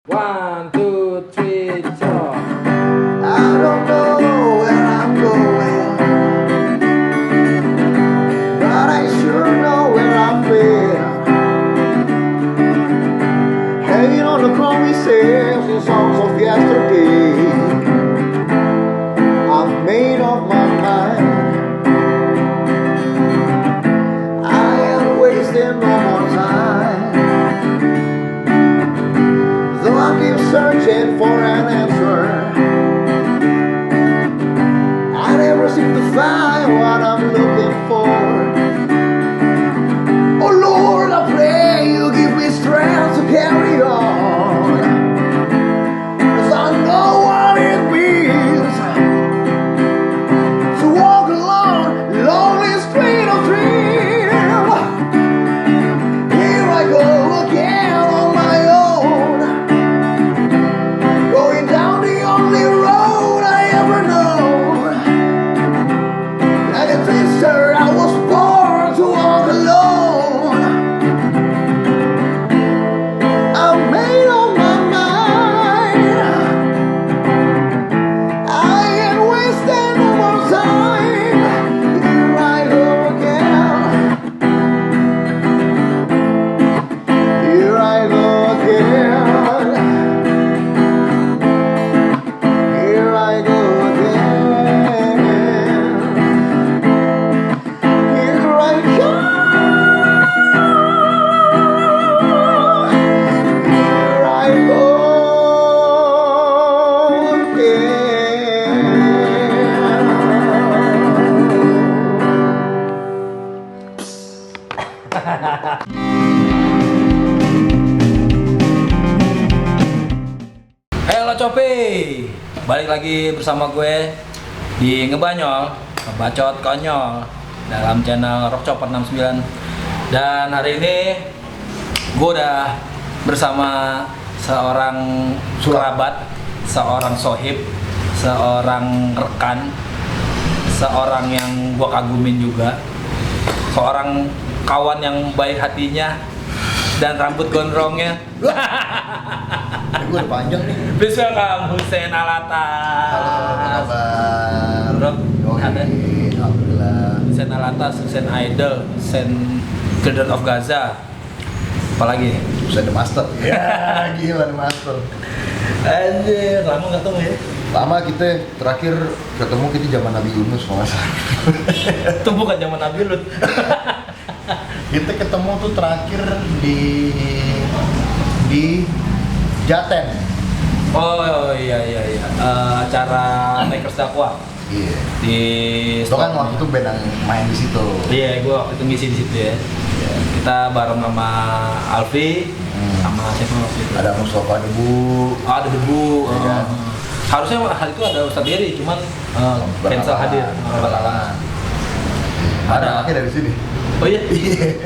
One, two, three, four. I don't know where I'm going, but I sure know where I've been. Hanging on the promises and songs of yesterday. I've made up my mind. I ain't wasting no more time. Though I keep searching for an answer, I never seem to find what I'm looking for. Oh Lord, I pray you give me strength to carry on, 'cause I know what it means to walk along lonely street of dreams. Here I go again on my own, going down the only road I ever known. Like a twister, I was born to walk alone. I made up my mind. I ain't wasting no more time. Here I go again. Here I go again. Here I go again. Here I go. Here I go Halo Copi, balik lagi bersama gue di Ngebanyol, ngebacot konyol dalam channel Rock Chopper 69. Dan hari ini gue udah bersama seorang kerabat, seorang sohib, seorang rekan, seorang yang gue kagumin juga, seorang kawan yang baik hatinya dan rambut gondrongnya. Gue udah panjang nih. Please welcome Hussein Alatas. Halo, apa kabar? Bro, Yoi, ada alhamdulillah. Hussein Alatas, Hussein Idol, Hussein Children of Gaza. Apalagi? Bisa The Master. Ya, gila The Master. Anjir, lama nggak ketemu ya? Lama kita terakhir ketemu kita zaman Nabi Yunus kalau nggak salah. Itu bukan zaman Nabi Lut. Kita ketemu tuh terakhir di Jaten. Oh iya. Acara Makers Dakwah Iya. di. Itu kan waktu itu band yang main di situ. Iya, gue waktu itu ngisi di situ ya. Iya. Kita bareng sama Alfi, sama siapa waktu itu? Ada Mustafa Debu. Oh, ada debu. Iya kan? Harusnya hari itu ada Ustadz Dery, cuman cancel hadir. Berhalangan. Ada anaknya dari sini. Oh iya? Iya.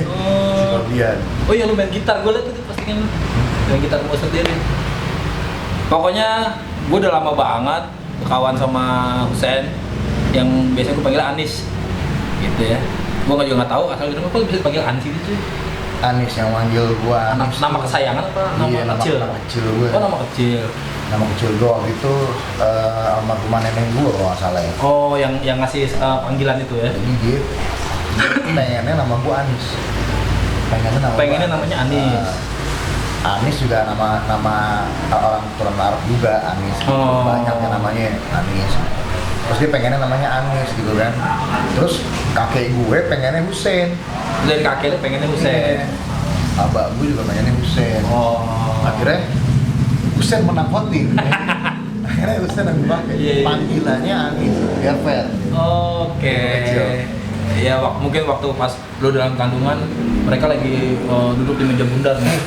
Si Kordian. Oh iya, lu main gitar, gue liat itu postingan lu. Main gitar sama Ustadz Dery. Pokoknya gue udah lama banget kawan sama Hussein, yang biasanya gue panggil Anis gitu ya. Gue juga nggak tahu asal gitu, kok bisa dipanggil Anis gitu sih? Anis yang manggil gua. Nama kesayangan apa nama Iya, kecil? Nama kecil gua. Oh, nama kecil. Nama kecil gua waktu itu almarhumah nenek gua kalau nggak salah ya. Oh, yang ngasih panggilan itu ya? Jadi dia pengennya nama gua Anis. Pengennya namanya Anis. Anis juga nama orang keturunan Arab juga, Anis. Oh. Banyak yang namanya Anis. Terus dia pengennya namanya Anis gitu kan. Terus kakek gue pengennya Hussein. Dari kakek lu pengennya Hussein. Abah gue juga pengennya Hussein. Oh. Akhirnya Hussein menangkotin. Akhirnya Hussein yang dipakai. Iya. Panggilannya Anis, biar fair. Oke. Kecil. Ya mungkin waktu pas lu dalam kandungan mereka lagi duduk di meja bundar nih.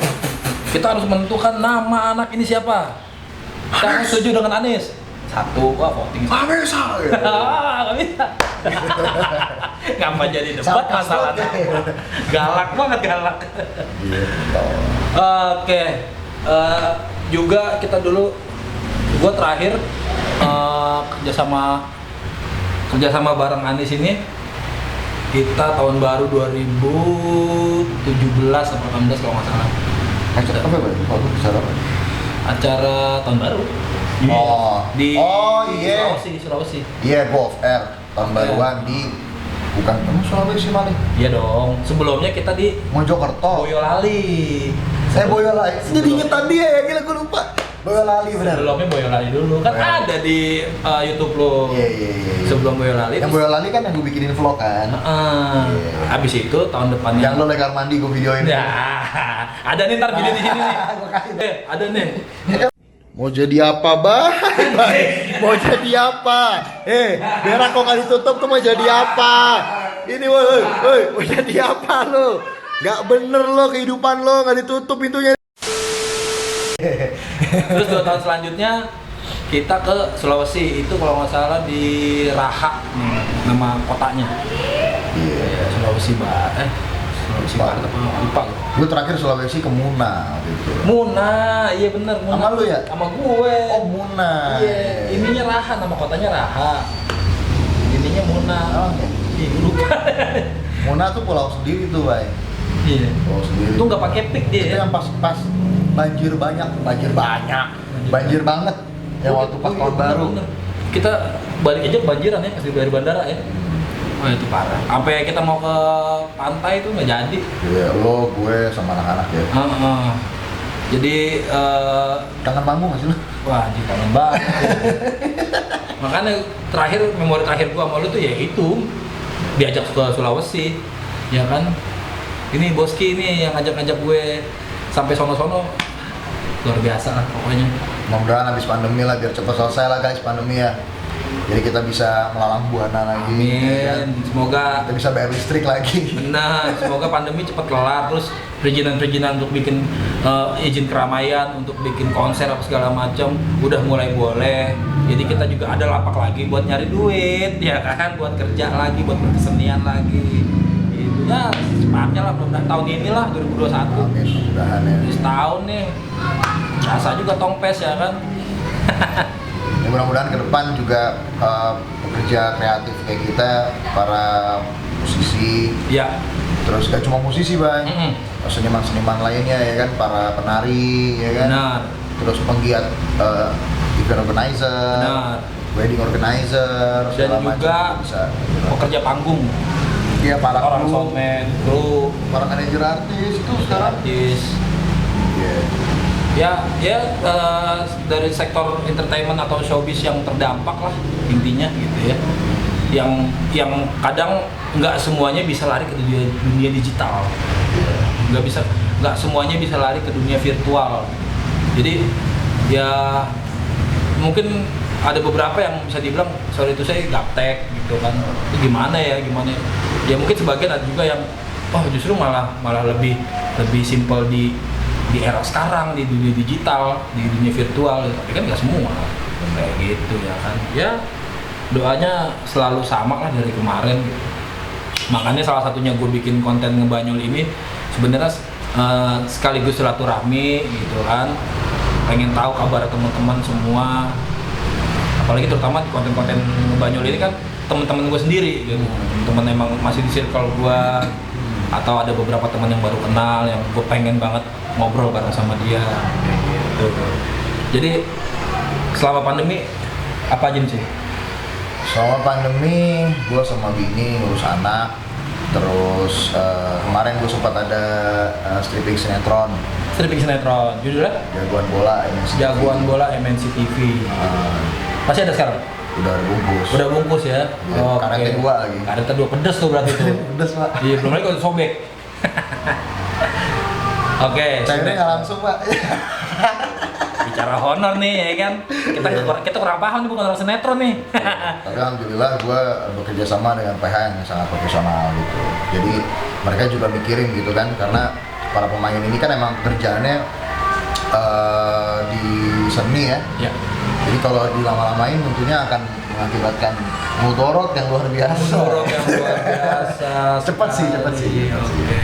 Kita harus menentukan nama anak ini siapa. Kita harus setuju dengan Anis. Satu, wah voting. Nggak bisa. Nggak bisa. Ngapa jadi debat masalah nama? Galak banget galak. Gitu. Oke. Juga kita dulu, gue terakhir kerjasama bareng Anis ini kita tahun baru 2017 atau 18 kalau nggak salah. Apa Pak? Kalau bisa apa? acara tahun baru. Di iya. Sulawesi. Iya, gue off air tahun baruan di bukan Sulawesi malah. Iya dong. Sebelumnya kita di Mojokerto. Boyolali. Boyolali. Jadi ingetan dia ya, gila gue lupa. Boyolali benar. Sebelumnya Boyolali dulu kan ada di YouTube lo. Iya. Sebelum Boyolali. Yang Boyolali kan yang gue bikinin vlog kan. Iya. Abis itu tahun depannya. Yang lo lekar mandi gue videoin. Ya, ada nih ntar video di sini nih. Ada nih. Mau jadi apa, Bay? Mau jadi apa? Berak kok nggak ditutup tuh mau jadi apa? Ini woi, mau jadi apa lo? Gak bener lo kehidupan lo nggak ditutup pintunya. Terus 2 tahun selanjutnya kita ke Sulawesi, itu kalau nggak salah di Raha nih, nama kotanya. Iya, Sulawesi Barat. Sulawesi Barat apa lupa gue. Gue terakhir Sulawesi ke Muna gitu. Muna, iya bener Muna. Sama lu ya? Sama gue. Oh Muna. Iya, ininya Raha, nama kotanya Raha. Ininya Muna. Oh, iya. Ih, gue lupa. Muna tuh pulau sendiri tuh, Bay. Iya. Pulau sendiri. Itu nggak pakai pik dia. Itu yang pas banjir banget. Banjir banget. Yang waktu pas tahun baru. Bener. Kita balik aja kebanjiran ya, pas dari bandara ya. Oh itu parah. Sampai kita mau ke pantai itu nggak jadi. Iya, lo, gue sama anak-anak ya. Jadi Tangan bambu nggak sih lo? wah di kangen banget. Makanya memori terakhir gua sama lu tuh ya itu diajak ke Sulawesi, ya kan? Ini Boski ini yang ngajak-ngajak gue sampai sono-sono, luar biasa lah pokoknya. Mudah-mudahan habis pandemi lah, biar cepat selesai lah guys pandemi ya. Jadi kita bisa melalang buana lagi. Amin. Semoga kita bisa bayar listrik lagi. benar. Semoga pandemi cepat kelar. Terus perizinan-perizinan untuk bikin izin keramaian, untuk bikin konser apa segala macam udah mulai boleh. Jadi kita juga ada lapak lagi buat nyari duit, ya kan? Buat kerja lagi, buat berkesenian lagi. Itu ya secepatnya lah, mudah-mudahan tahun inilah 2021. Amin, mudah-mudahan ya. Setahun nih. Rasa juga tongpes ya kan. Ya, mudah-mudahan ke depan juga pekerja kreatif kayak kita, para musisi, Ya. terus gak cuma musisi bang, seniman-seniman lainnya ya kan, para penari ya kan, Benar. terus penggiat event organizer, Benar. wedding organizer, Dan segala juga macam bisa. pekerja panggung. Iya, para Orang kru, soundman, kru, para manajer artis itu sekarang. artis. Iya. Ya dari sektor entertainment atau showbiz yang terdampak lah intinya gitu ya. Yang kadang nggak semuanya bisa lari ke dunia digital. Nggak semuanya bisa lari ke dunia virtual. Jadi ya mungkin ada beberapa yang bisa dibilang sorry itu saya gaptek gitu kan. Itu gimana ya. Ya mungkin sebagian ada juga yang justru malah lebih simpel di era sekarang, di dunia digital, di dunia virtual, tapi kan nggak semua kayak gitu ya kan. Ya doanya selalu sama lah dari kemarin. Makanya salah satunya gue bikin konten Ngebanyol ini sebenarnya sekaligus silaturahmi gitu kan. Pengen tahu kabar teman-teman semua, apalagi terutama di konten-konten Ngebanyol ini kan teman-teman gue sendiri gitu. Teman emang masih di circle gue, atau ada beberapa teman yang baru kenal yang gue pengen banget ngobrol bareng sama dia gitu. Jadi selama pandemi apa aja sih? Selama pandemi gue sama bini ngurus anak, terus kemarin gue sempat ada stripping sinetron Judulnya Jagoan Bola MNC TV. Jagoan Bola MNC TV. Masih ada sekarang? Udah bungkus ya? Ya, karetnya 2 lagi. Karetnya 2 pedes tuh berarti tuh. Pedes pak. Iya, belum lagi kalau sobek. Oke, Cairnya nggak langsung pak. bicara honor nih ya kan. Kita kurang paham nih, bukan orang sinetron nih. Tapi alhamdulillah gue bekerja sama dengan PH yang sangat profesional gitu. Jadi mereka juga mikirin gitu kan, karena para pemain ini kan emang pekerjaannya di seni ya. Ya. Jadi kalau dilama-lamain tentunya akan mengakibatkan mudorot yang luar biasa. Cepat sih. Oke.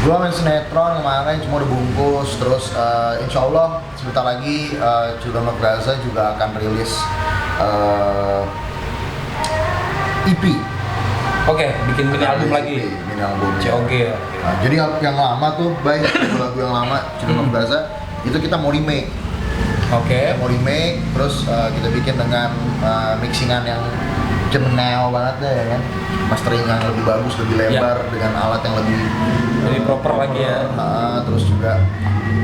Gua main sinetron kemarin cuma udah bungkus, terus insya Allah sebentar lagi Children of Gaza juga akan rilis EP Oke, bikin mini album lagi. Mini album. COG ya. Nah, jadi yang lama tuh banyak lagu yang lama Children of Gaza itu kita mau remake. Oke. Mau remake, terus kita bikin dengan mixingan yang jenel banget deh ya kan, mastering yang lebih bagus, lebih lebar, dengan alat yang lebih proper lagi ya. Terus juga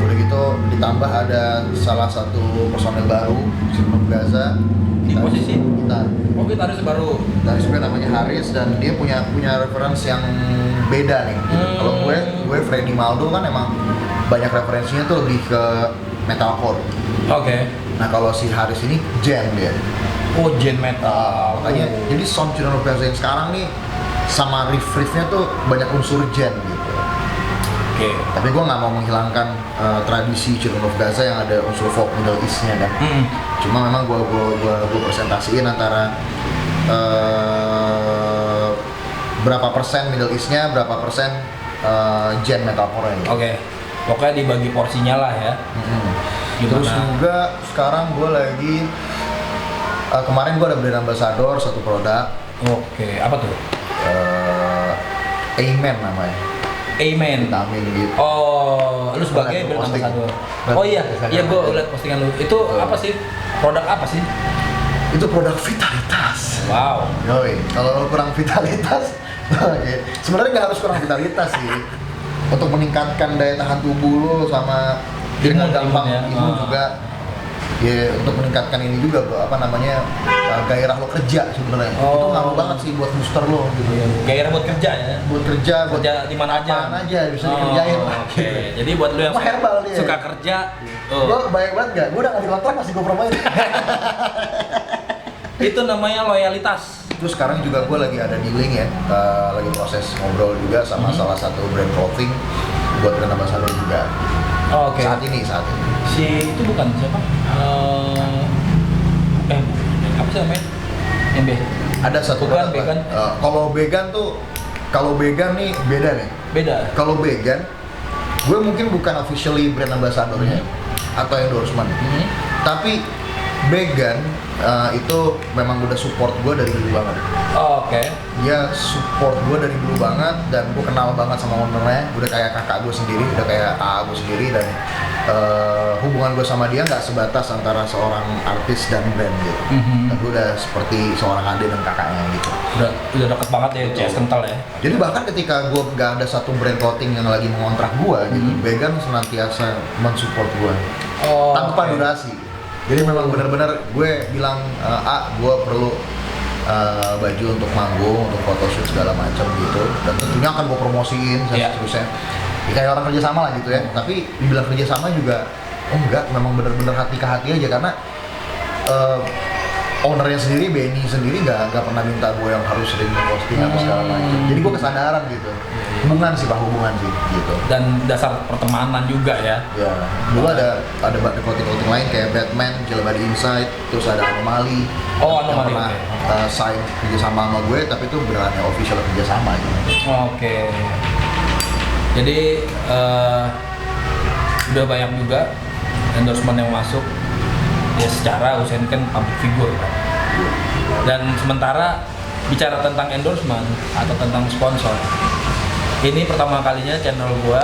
udah gitu ditambah ada salah satu personel baru Children of Gaza Di posisi? gitar. Oh, gitaris baru. Gitaris gue namanya Haris dan dia punya referensi yang beda nih. Kalau gue Freddy Maldo kan emang banyak referensinya tuh lebih ke metalcore. Oke. Nah kalau si Haris ini gen dia. Oh, gen metal. Makanya jadi sound Children of Gaza yang sekarang nih sama riff-riffnya tuh banyak unsur gen gitu. Oke. Tapi gue nggak mau menghilangkan tradisi Children of Gaza yang ada unsur folk Middle East-nya kan. Cuma memang gue presentasiin antara berapa persen Middle East-nya, berapa persen gen metalcore-nya. Oke. Pokoknya dibagi porsinya lah ya. Terus juga sekarang gue lagi kemarin gue ada brand ambassador satu produk. Oke, apa tuh? Amen namanya. Amen. Vitamin gitu. Oh, lu sebagai brand Posting. ambassador. Oh iya, iya gue liat postingan lu. Itu apa sih? Produk apa sih? Itu produk vitalitas. Wow. Yoi, kalau lo kurang vitalitas, sebenarnya nggak harus kurang vitalitas sih. Untuk meningkatkan daya tahan tubuh lo sama dengan gampang imun juga. Ya untuk meningkatkan ini juga bro, apa namanya gairah lo kerja sebenarnya. Itu ngaruh banget sih buat booster lo gitu. Gairah buat kerja ya? Buat kerja di mana aja? Apaan aja bisa dikerjain lah. Oke. Jadi buat lo yang herbal dia. suka kerja, gue banyak banget nggak? Gue udah nggak dikontrak masih gue promoin. Itu namanya loyalitas. Terus sekarang juga gue lagi ada dealing ya, lagi proses ngobrol juga sama salah satu brand clothing buat brand ambassador juga. Oh, oke. Saat ini. Si itu bukan siapa? Apa sih namanya? MB. Ada satu Bukan, produk, vegan. Kalau vegan nih beda nih. Beda. Kalau vegan, gue mungkin bukan officially brand ambassadornya atau endorsement. Tapi vegan itu memang udah support gue dari dulu banget. Oh, oke. Dia support gue dari dulu banget dan gue kenal banget sama ownernya. Udah kayak kakak gue sendiri, udah kayak AA gue sendiri dan hubungan gue sama dia nggak sebatas antara seorang artis dan brand gitu. Dan gue udah seperti seorang adik dan kakaknya gitu. Udah deket banget ya, CS kental ya. Jadi bahkan ketika gue nggak ada satu brand clothing yang lagi mengontrak gue gitu, vegan senantiasa mensupport gue tanpa durasi. Jadi memang benar-benar gue bilang gue perlu baju untuk manggung, untuk photoshoot segala macam gitu, dan tentunya akan gue promosiin seterusnya. Ya, kayak orang kerja sama lah gitu ya. Tapi dibilang kerja sama juga enggak, memang benar-benar hati ke hati aja karena ownernya sendiri, Benny sendiri nggak pernah minta gue yang harus sering posting apa segala macam. Jadi gue kesadaran gitu. Hubungan sih gitu. Dan dasar pertemanan juga ya. Ya, dulu ada clothing lain kayak Batman, Jelebadi Inside, terus ada Anomaly. Oh, yang Anomaly. pernah sign kerjasama sama gue, tapi itu beneran yang official kerjasama gitu. Oke. Jadi udah banyak juga endorsement yang masuk. Ya secara Usain kan public figure kan. Dan sementara bicara tentang endorsement atau tentang sponsor, ini pertama kalinya channel gua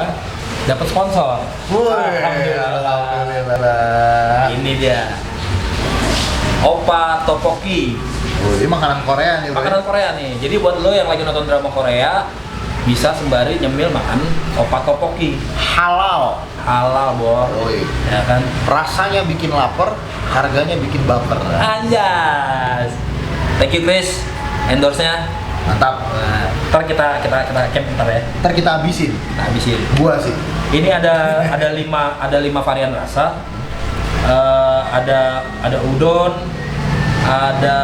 dapat sponsor. Alhamdulillah. Ini dia. Oppa Tteokbokki. Ini makanan Korea nih, Makanan Korea nih. Jadi buat lo yang lagi nonton drama Korea bisa sembari nyemil makan Oppa Tteokbokki. Halal. Halal, Bor. Ya kan? Rasanya bikin lapar, harganya bikin baper. Anjas. Thank you Chris, endorse-nya. Mantap. Nah, ntar kita camp ntar ya. Ntar kita habisin. Kita habisin. Gua sih. Ini ada 5 varian rasa. Ada udon, ada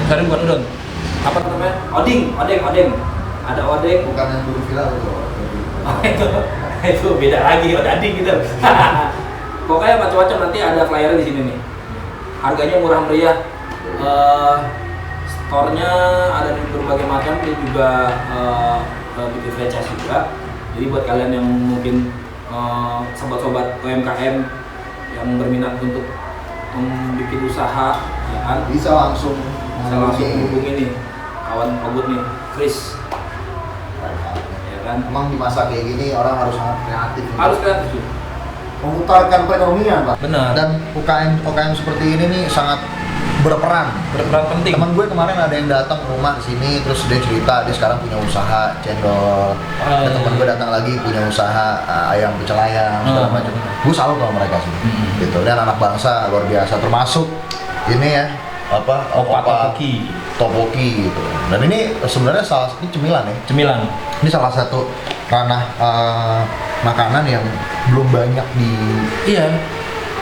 sorry bukan udon. Apa namanya? Odeng. Ada odeng. Bukan yang dulu viral itu. Itu beda lagi, odading gitu. Pokoknya macam-macam, nanti ada flyer di sini nih. Harganya murah meriah. Store-nya ada di berbagai macam, dia juga bikin franchise juga. Jadi buat kalian yang mungkin sobat-sobat UMKM yang berminat untuk membuat usaha, ya kan? Bisa langsung Hubungi nih kawan Ogut nih, Chris. Ya kan? Emang di masa kayak gini orang harus sangat kreatif. Harus kreatif tuh. Memutarkan perekonomian, Pak. Benar. Dan UKM seperti ini nih sangat berperan penting. Teman gue kemarin ada yang datang ke rumah sini, terus dia cerita dia sekarang punya usaha cendol. Dan teman gue datang lagi punya usaha ayam pecel ayam segala macam. Gue salut sama mereka sih. Gitu. Dan anak bangsa luar biasa, termasuk ini ya opa topoki gitu. Dan ini sebenarnya ini cemilan ya. Cemilan. Ini salah satu ranah makanan yang belum banyak di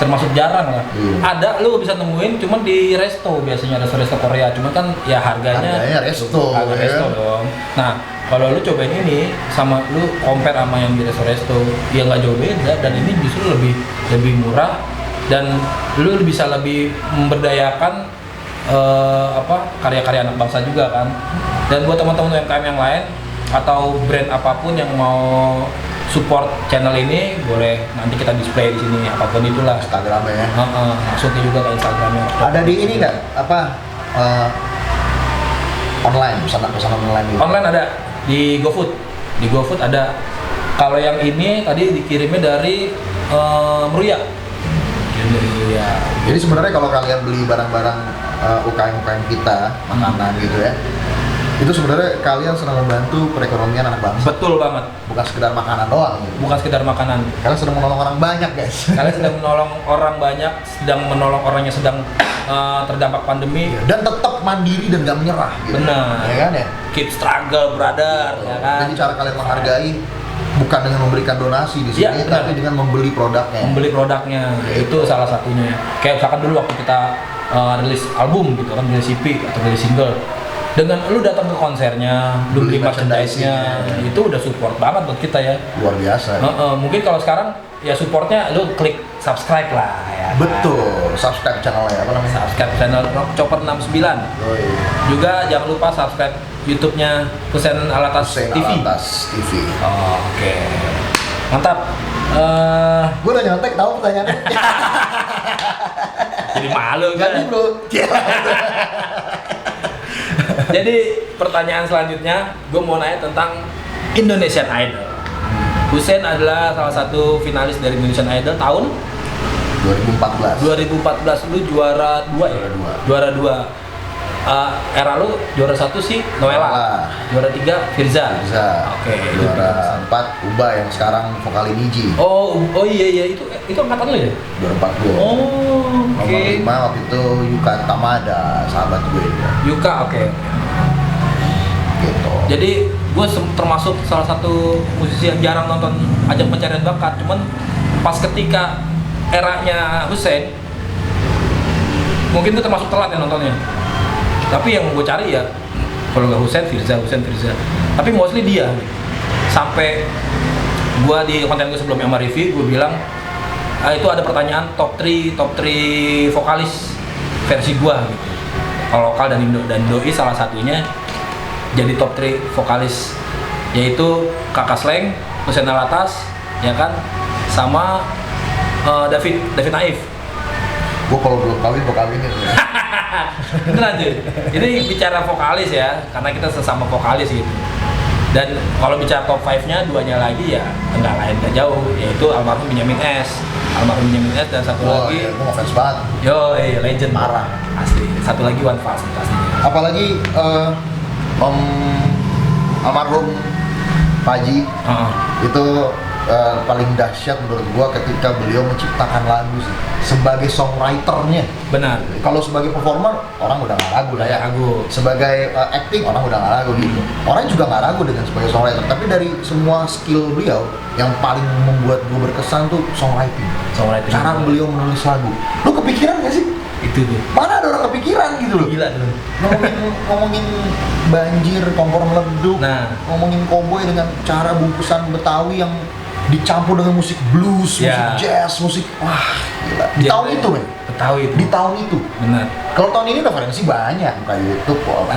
termasuk jarang lah. Iya. Ada lu bisa nemuin cuman di resto, biasanya resto Korea, cuman kan ya harganya resto dong. Nah, kalau lu cobain ini sama lu compare sama yang di resto ya nggak jauh beda, dan ini justru lebih murah dan lu bisa lebih memberdayakan karya-karya anak bangsa juga kan. Dan buat teman-teman UMKM yang lain atau brand apapun yang mau support channel ini, boleh nanti kita display di sini apapun itulah. Instagramnya ya. Langsung juga ke Instagramnya. Ada di ini nggak online, pesanan online gitu? Online ada di GoFood. Di GoFood ada. Kalau yang ini tadi dikirimnya dari Meruya. Jadi sebenarnya kalau kalian beli barang-barang UKM kita, makanan gitu ya, itu sebenarnya kalian sedang membantu perekonomian anak bangsa. Betul banget. Bukan sekedar makanan doang. Gitu. Bukan sekedar makanan. Kalian sedang menolong orang banyak, guys. Kalian sedang menolong orang banyak, sedang menolong orang yang sedang terdampak pandemi. Dan tetap mandiri dan gak menyerah. Gitu. Benar. Ya kan ya? Keep struggle, brother. Ya kan? Jadi cara kalian menghargai bukan dengan memberikan donasi di sini, tapi dengan membeli produknya. Membeli produknya, itu salah satunya. Kayak misalkan dulu waktu kita rilis album gitu kan, rilis EP atau rilis single, dengan lu datang ke konsernya, lu beli merchandise-nya, itu udah support banget buat kita ya. Luar biasa. Mungkin kalau sekarang ya supportnya lu klik subscribe lah ya. Betul, subscribe channelnya apa namanya? Subscribe channel Rock Chopper 69. Oh, iya. Juga jangan lupa subscribe YouTube-nya Husein Alatas TV. Alatas TV. Oke. Mantap. Gue udah nyontek tahu pertanyaannya. Jadi malu Ganti, kan? Bro. Jadi pertanyaan selanjutnya, gue mau nanya tentang Indonesian Idol. Husein adalah salah satu finalis dari Indonesian Idol tahun 2014. 2014. Lu juara 2 ya? Juara 2. Era lu juara 1 sih Noella. Juara 3 Firza. Oke. Juara 4 Uba yang sekarang vokal Niji. Oh iya itu angkatan lu ya? 2040. Oh, oke. Nomor 5 waktu itu Yuka Tamada, sahabat gue juga. Yuka, oke. Gitu. Jadi gue termasuk salah satu musisi yang jarang nonton ajang pencarian bakat, cuman pas ketika eranya Husein, mungkin gue termasuk telat ya nontonnya. Tapi yang gue cari ya, kalau nggak Husein, Firza. Tapi mostly dia. Sampai gue di konten gue sebelumnya sama Rivi, gue bilang itu ada pertanyaan top 3 vokalis versi gue gitu. Kalau lokal dan Indo, dan Doi salah satunya jadi top 3 vokalis, yaitu Kakak Sleng, Husein Alatas, ya kan, sama David Naif. Gue kalau belum kawin, gue kawinin ya. Beneran cuy. Ini bicara vokalis ya, karena kita sesama vokalis gitu. Dan kalau bicara top 5-nya, duanya lagi ya enggak lain enggak jauh, yaitu almarhum Benyamin S. Dan satu lagi. Iya, gue ngefans banget. Legend Parah. Asli. Satu lagi One Fast pastinya. Apalagi Om almarhum Paji itu paling dahsyat menurut gua ketika beliau menciptakan lagu sih sebagai songwriternya. Benar. Kalau sebagai performer orang udah nggak ragu lah ya. Sebagai acting orang udah nggak ragu gitu. Orang juga nggak ragu dengan sebagai songwriter. Tapi dari semua skill beliau yang paling membuat gua berkesan tuh songwriting. Cara beliau menulis lagu. Lu kepikiran nggak sih? Itu tuh. Mana ada orang kepikiran gitu loh. Gila tuh. Ngomongin banjir, kompor meleduk, ngomongin koboi dengan cara bungkusan Betawi yang dicampur dengan musik blues, musik jazz, musik wah gila. Di tahun itu men. Di tahun itu. Benar. Kalau tahun ini referensi banyak kayak YouTube kok.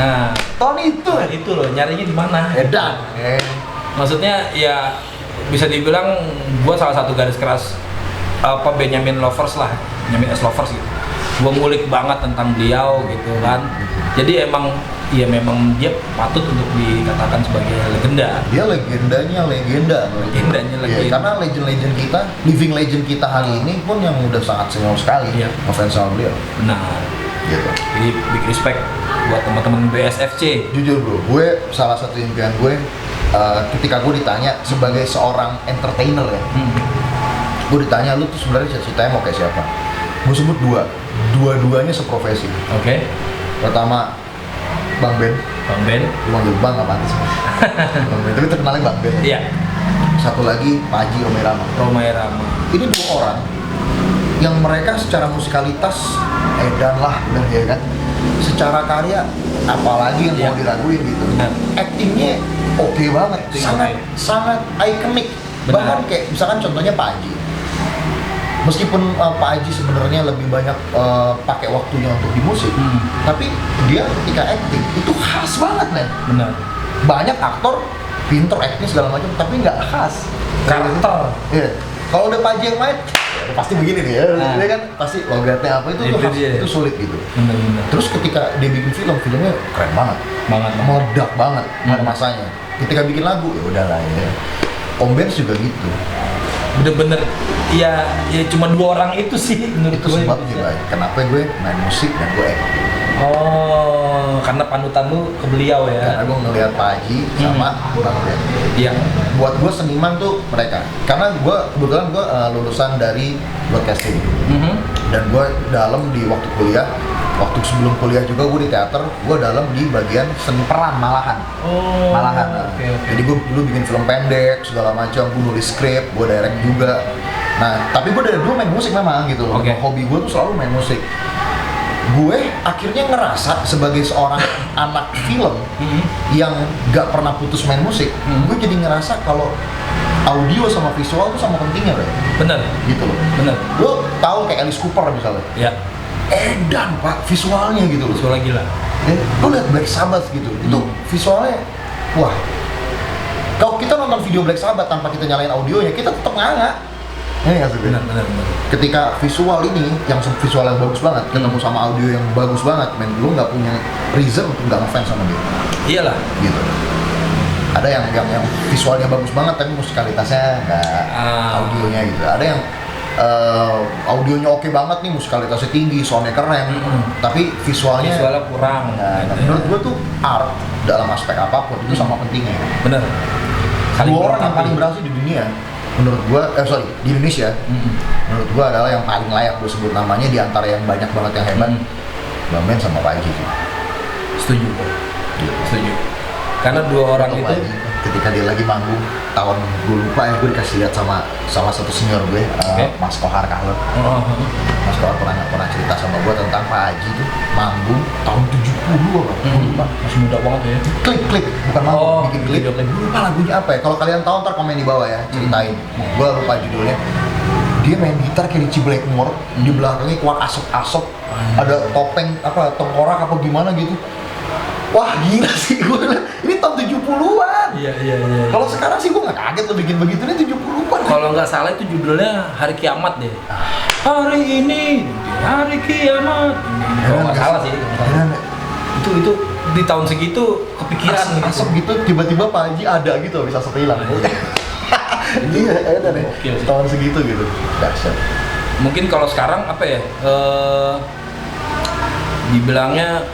Tahun itu. Itu loh, nyarinya di mana? Edan. Maksudnya ya bisa dibilang gua salah satu garis keras Benyamin lovers lah, Benyamin S lovers gitu. gue ngulik banget tentang beliau gitu kan. Jadi memang dia patut untuk dikatakan sebagai legenda. Dia legendanya legenda. Legendanya legenda. Iya, karena legend-legend kita, living legend kita hari ini pun yang udah sangat senior sekali. Iya. Ngefans sama beliau. Benar. Gitu. Jadi big respect buat teman-teman BSFC. Jujur bro, gue salah satu impian gue ketika gue ditanya sebagai seorang entertainer ya, gue ditanya lu tuh sebenarnya cita-citanya mau kayak siapa? Gue sebut dua-duanya seprofesi. Oke. Pertama Bang Ben. Bang Ben. Lu manggil Bang apa pantas? Bang Ben, tapi terkenalnya Bang Ben. Iya. Satu lagi Pak Haji Romai Rama. Romai Rama. Ini dua orang yang mereka secara musikalitas edan lah udah ya kan. Secara karya apalagi yang mau diraguin gitu. Benar. Actingnya oke banget, Acting sangat ikonik. Benar. Bahkan kayak misalkan contohnya Pak Haji. Meskipun Pak Haji sebenarnya lebih banyak pakai waktunya untuk di musik, tapi dia ketika acting itu khas banget nih. Benar. Banyak aktor pinter acting segala macam, tapi nggak khas Karakter. Iya. Kalau udah Pak Haji yang main, ya pasti begini nih ya, dia kan pasti logatnya apa itu tuh khas, itu sulit gitu. Benar. Terus ketika dia bikin filmnya keren banget, Banget. meledak banget pada masanya. Ketika bikin lagu ya udahlah ya. Om Benz juga gitu. Bener-bener ya cuma dua orang itu sih menurut Itu gue. sebab juga kenapa gue main musik dan gue acting. Oh, karena panutan lu ke beliau Karena ya. gue ngeliat Pak Haji sama Bang Ben. Iya. Buat gue seniman tuh mereka. Karena gue kebetulan gue lulusan dari broadcasting. Dan gue dalam di waktu kuliah, waktu sebelum kuliah juga gue di teater, gue dalam di bagian seni peran malahan. Oh. Malahan. Oke. Jadi gue dulu bikin film pendek segala macam, gue nulis skrip, gue direct juga. Nah, tapi gue dari dulu main musik memang gitu loh. Oke. Hobi gue tuh selalu main musik. Gue akhirnya ngerasa sebagai seorang anak film yang gak pernah putus main musik, gue jadi ngerasa kalau audio sama visual tuh sama pentingnya loh. Bener. Gitu loh. Bener. Lo tahu kayak Alice Cooper misalnya, Ya. edan pak visualnya gitu loh. Suara gila. Lo liat Black Sabbath gitu, itu visualnya, wah. Kalau kita nonton video Black Sabbath tanpa kita nyalain audionya, kita tetap nganga. Ya nggak sih? Bener. Ketika visual ini, yang visual yang bagus banget, ketemu sama audio yang bagus banget, men, lo nggak punya reason untuk nggak ngefans sama dia. Iyalah. Gitu. Ada yang visualnya bagus banget tapi musikalitasnya nggak, audionya gitu. Ada yang audionya oke banget nih, musikalitasnya tinggi, soundnya keren, tapi visualnya kurang. Nah, menurut gue tuh art dalam aspek apapun itu sama pentingnya. Bener. Dua orang yang paling berhasil di dunia, menurut gue, di Indonesia, menurut gue adalah yang paling layak gue sebut namanya di antara yang banyak banget yang hebat, Bang Ben sama Pak Haji. Setuju. Setuju. Karena dua orang Pak itu Haji, ketika dia lagi manggung tahun gue lupa ya, gue dikasih lihat sama salah satu senior gue, Mas Kohar Kahler. Mas Kohar pernah cerita sama gue tentang Pak Haji tuh manggung tahun 70 apa? Gue lupa. masih muda banget ya. Klik bukan manggung, bikin klip. video klip. Gue lupa lagunya apa ya. Kalau kalian tahu ntar komen di bawah ya, ceritain. Gue lupa judulnya. Dia main gitar kayak Richie Blackmore, di belakangnya keluar asap-asap, ada topeng apa tengkorak apa gimana gitu. Wah gila sih, gue bilang ini tahun 70-an. Iya. Kalau sekarang sih gue nggak kaget lo bikin begitu, ini 70-an. Kalau nggak salah itu judulnya Hari Kiamat deh. Hari ini hari kiamat. Kalau nggak salah sih. Itu di tahun segitu kepikiran asap gitu, tiba-tiba Pak Haji ada gitu, bisa asap hilang. Iya, ada deh. Tahun segitu gitu, dahsyat. Mungkin kalau sekarang apa ya? Dibilangnya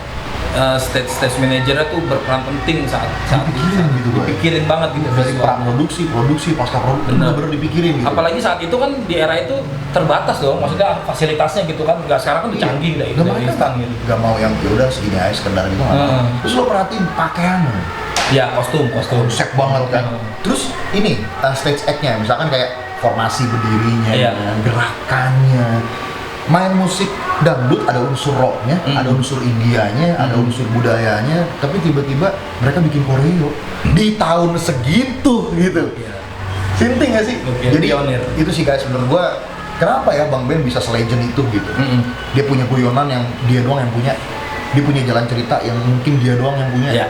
stage manajernya tuh berperan penting saat Dipikirin gitu, Bang. dipikirin banget gitu Dari produksi, pasca produksi, bener-bener dipikirin gitu. Apalagi saat itu kan di era itu terbatas dong, maksudnya fasilitasnya gitu kan, nggak sekarang kan udah canggih dah itu, Gak mereka instan gitu. gak mau yang yaudah segini aja sekedar gitu nggak mau. Terus lo perhatiin pakaiannya, Ya kostum. konsep banget kan. Terus ini stage act-nya, misalkan kayak formasi berdirinya, Iya. gerakannya. Main musik dangdut ada unsur rocknya, ada unsur Indianya, ada unsur budayanya, tapi tiba-tiba mereka bikin koreo di tahun segitu gitu. Sinting gak sih? Jadi pionir. itu sih guys menurut gua kenapa ya Bang Ben bisa selegend itu gitu. Dia punya guyonan yang dia doang yang punya. Dia punya jalan cerita yang mungkin dia doang yang punya. Ya.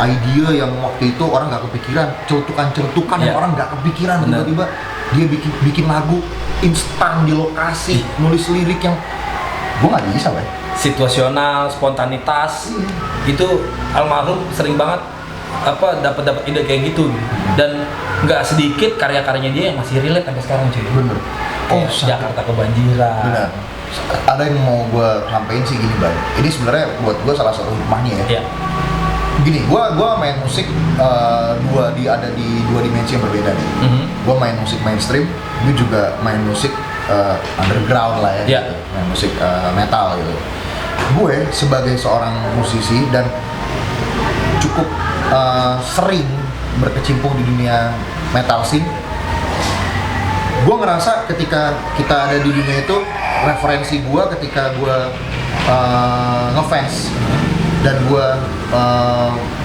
Idea yang waktu itu orang nggak kepikiran, celutukan yang orang nggak kepikiran, tiba-tiba dia bikin lagu instan di lokasi, nulis lirik yang gue nggak bisa, Bay. Situasional, spontanitas, itu almarhum sering banget dapat ide kayak gitu. Dan nggak sedikit karya-karyanya dia yang masih relate sampai sekarang, cuy. Bener. Kayak Jakarta kebanjiran. Benar. Ada yang mau gue sampein sih gini, Bay. Ini sebenarnya buat gue salah satu hikmahnya ya. Iya. Gini, gue main musik ada di dua dimensi yang berbeda nih. Gue main musik mainstream, gue juga main musik underground lah ya. Iya. Gitu. Main musik metal gitu. Gue sebagai seorang musisi dan cukup sering berkecimpung di dunia metal scene, gue ngerasa ketika kita ada di dunia itu, referensi gue ketika gue ngefans dan gue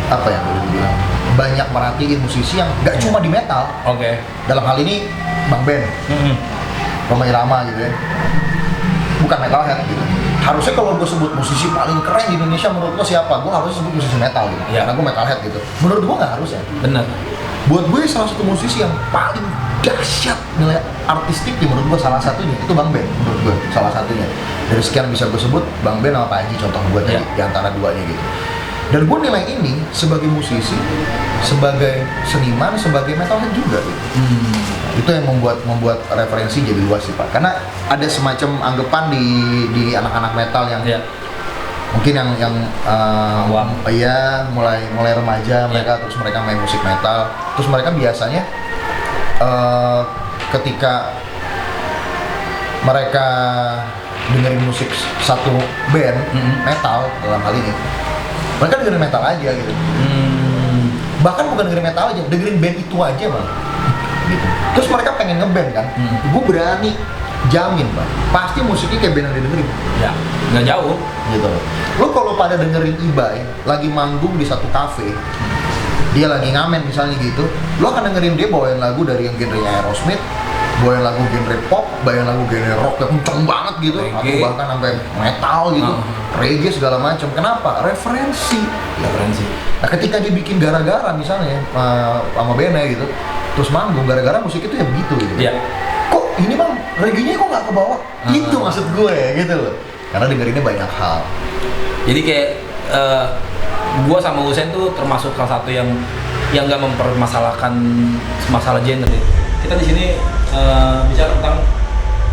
apa ya boleh dibilang banyak merhatiin musisi yang gak cuma di metal. Oke. Dalam hal ini Bang Ben, Rhoma Irama gitu ya, bukan metalhead gitu. Harusnya kalau gue sebut musisi paling keren di Indonesia menurut gue siapa? Gue harusnya sebut musisi metal gitu, Ya. karena gue metalhead gitu. Menurut gue nggak harus ya. Benar. Buat gue salah satu musisi yang paling dahsyat nilai artistiknya menurut gue salah satunya itu Bang Ben, menurut gue salah satunya. Dari sekian bisa gue sebut Bang Ben sama Pak Haji contoh gue tadi di antara duanya gitu. Dan gue nilai ini sebagai musisi, sebagai seniman, sebagai metalhead juga gitu. Itu yang membuat referensi jadi luas sih Pak. Karena ada semacam anggapan di anak-anak metal yang mungkin yang mulai remaja mereka, terus mereka main musik metal, terus mereka biasanya ketika mereka dengerin musik satu band metal dalam hal ini, mereka dengerin metal aja gitu. Bahkan bukan dengerin metal aja, dengerin band itu aja Bang. Gitu. Terus mereka pengen ngeband kan, gue berani jamin Bang, pasti musiknya kayak band yang didengerin. Ya, nggak jauh. Gitu. Lo kalau pada dengerin Ibai lagi manggung di satu kafe, dia lagi ngamen misalnya gitu, lo akan dengerin dia bawain lagu dari yang genrenya Aerosmith, bawain lagu genre pop, bawain lagu genre rock yang kenceng banget gitu, Reggae. atau bahkan sampai metal gitu, reggae segala macam. Kenapa? Referensi. Nah, ketika dia bikin gara-gara misalnya sama bandnya gitu, terus manggung gara-gara musik itu ya begitu gitu. Iya. Kok ini Bang, reggae-nya kok nggak kebawa? Itu maksud gue gitu loh. Karena dengerinnya banyak hal. Jadi kayak gua sama Husen tuh termasuk salah satu yang nggak mempermasalahkan masalah genre. Kita di sini bicara tentang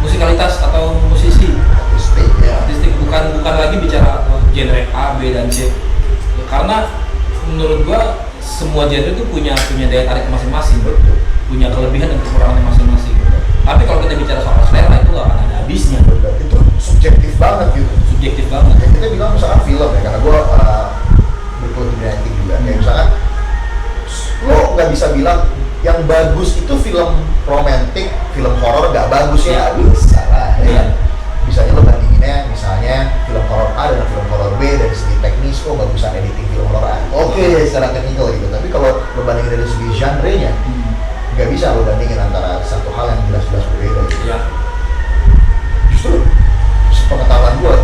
musikalitas atau musisi, artistik, bukan lagi bicara genre A, B dan C. Karena menurut gua semua genre itu punya daya tarik masing-masing, punya kelebihan dan kekurangannya masing-masing. Tapi kalau kita bicara soal selera itu nggak akan ada habisnya. Itu subjektif banget gitu. Subjektif banget. Ya, kita bilang misalkan film ya, karena gue berkuliah di acting juga. Kayak misalkan lo nggak bisa bilang yang bagus itu film romantik, film horor nggak bagus ya, bisa lah. Ya. Misalnya lo bandinginnya, misalnya film horor A dan film horor B dari segi teknis, kok bagusan editing film horor A. Oke, secara teknikal gitu. Tapi kalau lo bandingin dari segi genre-nya, nggak bisa lo bandingin antara satu hal yang jelas-jelas berbeda gitu. Iya. Justru sepengetahuan gue,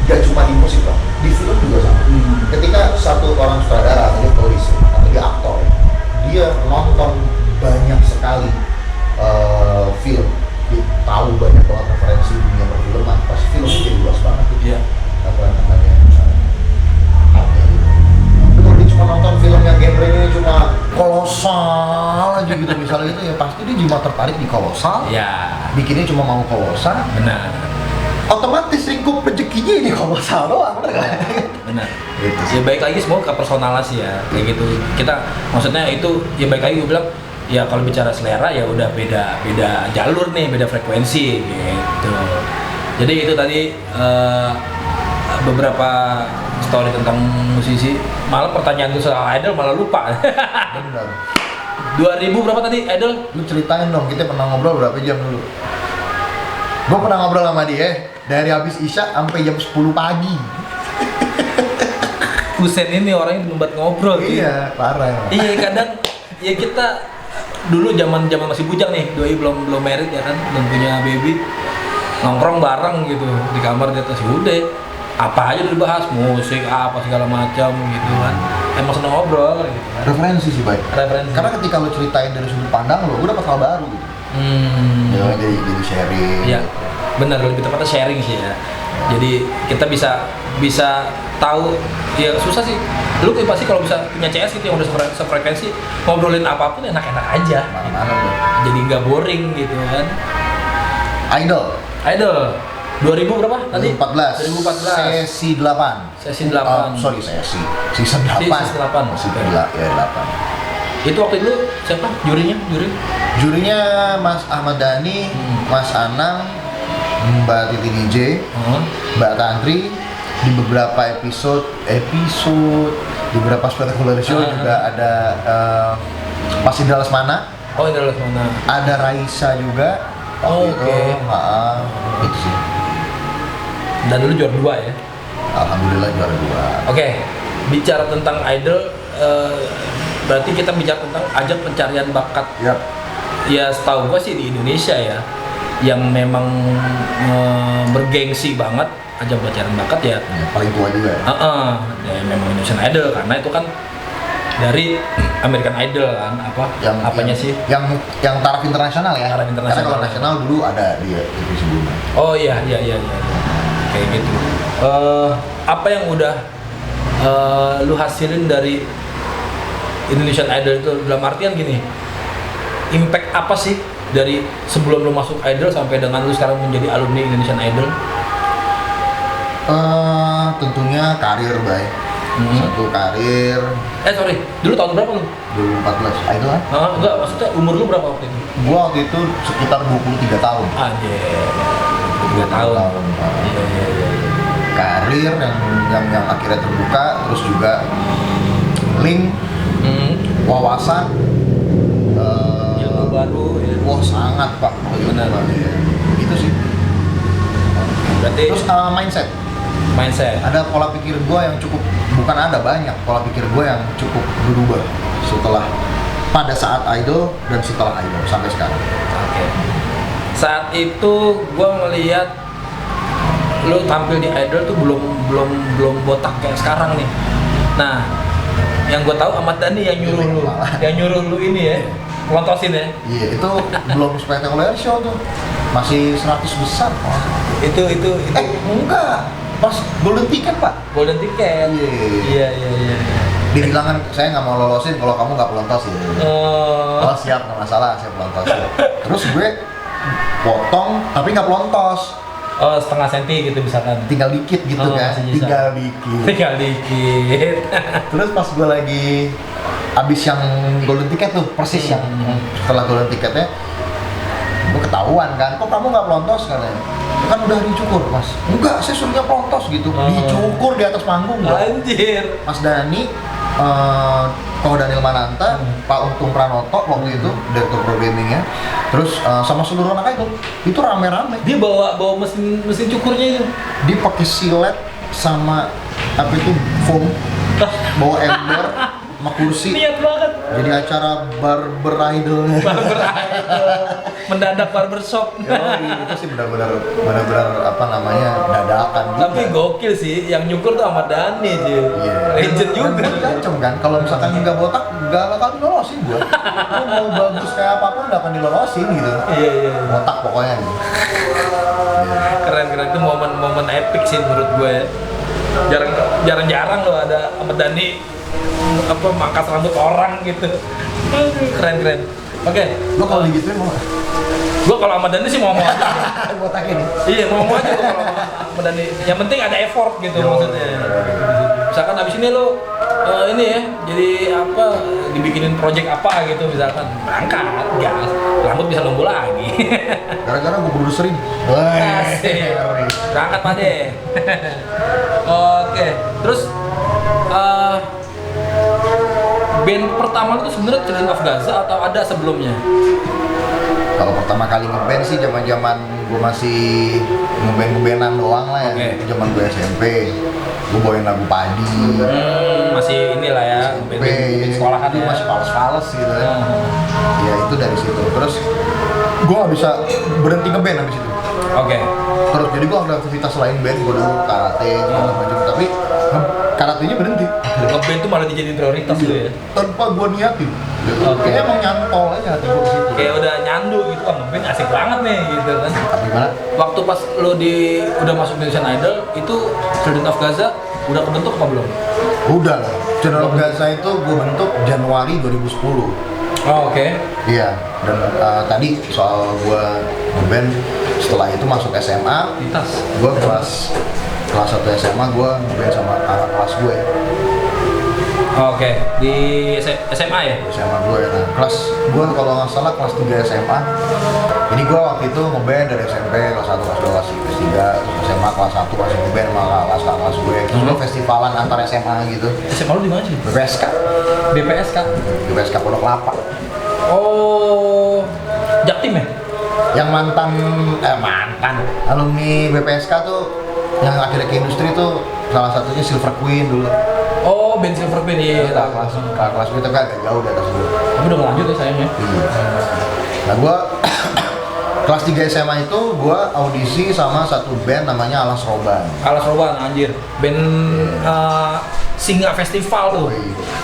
gak cuma di musik Bang, di film juga sama. Ketika satu orang sutradara atau dia tulis atau dia aktor, dia nonton banyak sekali film, dia tahu banyak banget referensi dunia perfilman, pas filmnya jadi luas banget gitu. Iya. Kata-katanya misalnya artnya gitu. Tapi kalau dia cuma nonton film yang genrenya cuma kolosal aja gitu misalnya itu, ya pasti dia cuma tertarik di kolosal. Iya. Bikinnya cuma mau kolosal. Benar. Otomatis lingkup rezekinya ini kolosal doang, bener kan? Benar. Gitu Ya baik lagi semua ke personal sih ya, kayak gitu. Kita maksudnya itu ya baik lagi gue bilang ya kalau bicara selera ya udah beda jalur nih, beda frekuensi gitu. Jadi itu tadi beberapa story tentang musisi. Malah pertanyaan itu soal idol malah lupa. Bener. 2000 berapa tadi idol? Lu ceritain dong, kita pernah ngobrol berapa jam dulu? Gue pernah ngobrol sama dia dari habis Isya sampai jam 10 pagi. Husen ini orang yang membuat ngobrol. Iya, parah. Iya kadang ya kita dulu zaman masih bujang nih, doi belum married ya kan, belum punya baby, nongkrong bareng gitu di kamar di atas, udah apa aja dibahas, musik apa segala macam gitu kan, emang seneng ngobrol gitu kan. Referensi sih baik. Referensi. Karena ketika lo ceritain dari sudut pandang lo, gue dapat hal baru gitu. Ya, jadi sharing. Iya, benar, lebih tepatnya sharing sih ya. Jadi kita bisa tahu, ya susah sih. Lu pasti kalau bisa punya CS gitu yang udah sefrekuensi, ngobrolin apapun enak-enak aja. Mana-mana udah. Jadi nggak boring gitu kan. Idol 2000 berapa tadi? 2014 sesi 8 Sesi 8. sorry sesi season 8 Season 8. Season Oke. 8. Itu waktu itu siapa? Juri? Jurinya Mas Ahmad Dhani, Mas Anang, Mbak Titi DJ, Mbak Tantri. Di beberapa episode di beberapa spectacular show juga ada Mas Indra Lesmana. Oh, Indra Lesmana. Ada Raisa juga. Oh, Waktu oke. itu, itu sih. Dan dulu juara 2 ya. Alhamdulillah juara 2. Oke, bicara tentang idol, berarti kita bicara tentang ajang pencarian bakat. Yap. Ya setahu gua sih di Indonesia ya, yang memang bergengsi banget ajang pencarian bakat ya. Ya, paling tua juga ya. Ya memang Indonesian Idol, karena itu kan dari American Idol kan, apanya sih? Yang taraf internasional ya. Taraf internasional. Karena kalau nasional dulu ada di TV sebelumnya. Oh iya. Kayak gitu. Apa yang udah lu hasilin dari Indonesian Idol itu, dalam artian gini, impact apa sih dari sebelum lu masuk Idol sampai dengan lu sekarang menjadi alumni Indonesian Idol? Tentunya karir, Bay. Satu karir. Sorry, dulu tahun berapa lu? 2014. Idol kan? Enggak, maksudnya umur lu berapa waktu itu? Gua waktu itu sekitar 23 tahun. Anjir, 3 tahun. Iya. Karir yang akhirnya terbuka, terus juga link, wawasan, Ilmu baru ya. wah sangat Pak. Benar. Ya. Itu sih. Berarti Terus mindset. Ada pola pikir gue yang cukup, banyak pola pikir gue yang cukup berubah setelah pada saat Idol dan setelah Idol sampai sekarang. Oke. Saat itu gue ngelihat lu tampil di Idol tuh belum botak kayak sekarang nih. Nah, yang gue tahu Ahmad Dhani yang nyuruh lu ini ya, lontosin ya. Iya, itu belum spectacular show tuh. Masih 100 besar. Itu Enggak. Pas golden ticket, Pak. golden ticket. Iya. Dia bilang kan, saya nggak mau lolosin kalau kamu nggak pelontosin. Oh siap, nggak masalah, saya pelontosin. Terus gue potong, tapi nggak pelontos. Oh, setengah senti gitu misalkan. Tinggal dikit gitu kan, masih bisa. tinggal dikit. Terus pas gue lagi abis yang golden ticket tuh, persis yang setelah golden ticketnya, gue ketahuan kan, kok kamu nggak pelontos katanya? Kan udah dicukur, Mas. Enggak, saya suruhnya pelontos gitu. Dicukur di atas panggung. Anjir. Mas Dhani, Ko Daniel Mananta, Pak Untung Pranoto waktu itu direktur programmingnya, terus sama seluruh anak itu rame-rame. Dia bawa mesin cukurnya itu. Dia pakai silet sama apa itu foam, bawa ember sama kursi. Niat banget. Jadi acara barber idol. Mendadak barbershop. Itu sih benar-benar apa namanya dadakan juga. Tapi gokil sih, yang nyukur tuh Ahmad Dhani sih. Iya. Legend juga. Gacem kan, kalau misalkan nggak botak nggak bakal dilolosin gua. Lu mau bagus kayak apapun nggak akan dilolosin gitu. Iya. Botak pokoknya gitu. Keren itu momen epic sih menurut gue. Jarang-jarang loh ada Ahmad Dhani mangkas rambut orang gitu. Keren. Oke. Lu kalau digituin mau nggak? Gue kalau Ahmad Dhani sih mau aja. Botakin. Iya, mau aja gue kalau Ahmad Dhani. Yang penting ada effort gitu maksudnya. Misalkan abis ini lo ini ya, jadi apa, dibikinin project apa gitu, misalkan berangkat, gas, rambut bisa nunggu lagi. Gara-gara gue buru sering. Asik. Berangkat Pak De. Oke, terus band pertama itu sebenarnya Children of Gaza atau ada sebelumnya? Kalau pertama kali ngeband sih zaman gue masih ngeband-ngebandan doang lah ya. Zaman gue SMP, gue bawain lagu Padi. Masih inilah ya, SMP, band sekolahan itu ya. masih fals-fals gitu ya. Ya itu dari situ. Terus gue nggak bisa berhenti ngeband habis itu. Oke. Terus jadi gue ada aktivitas lain band, gue dulu karate segala macam, tapi karatenya berhenti. Ngeband tuh malah dijadiin prioritas gitu ya. Tanpa gue niatin. Oke. Kayaknya emang nyantol aja hati gue ke situ. Kayak udah nyandu gitu kan, ngeband asik banget nih gitu kan. Tapi gimana? Waktu pas lo udah masuk Indonesian Idol itu Children of Gaza udah kebentuk apa belum? Udah lah. Children of Gaza itu gue bentuk Januari 2010. Oh, oke. Iya, dan tadi soal gue ngeband, setelah itu masuk SMA, Lintas. gue kelas 1 SMA gue ngeband sama kakak kelas gue. Oke, di SMA ya? SMA gue, nah kelas gue kalau nggak salah kelas 3 SMA. Jadi gue waktu itu ngeband dari SMP kelas 1, kelas 2, kelas 3, terus SMA kelas 1 masih ngeband sama kelas gue. Terus gue festivalan antar SMA gitu. SMA lo di mana sih? BPSK, BPSK. BPSK Pondok Lapa. Oh, Jaktim ya? Yang mantan alumni BPSK tuh yang akhirnya ke industri tuh salah satunya Silver Queen dulu. Oh, band Silver Queen ya. Kelas gue tapi agak jauh di atas gue. Tapi udah lanjut ya sayangnya. Iya. Nah gue kelas 3 SMA itu gue audisi sama satu band namanya Alas Roban. Alas Roban anjir. Band Singa Festival tuh.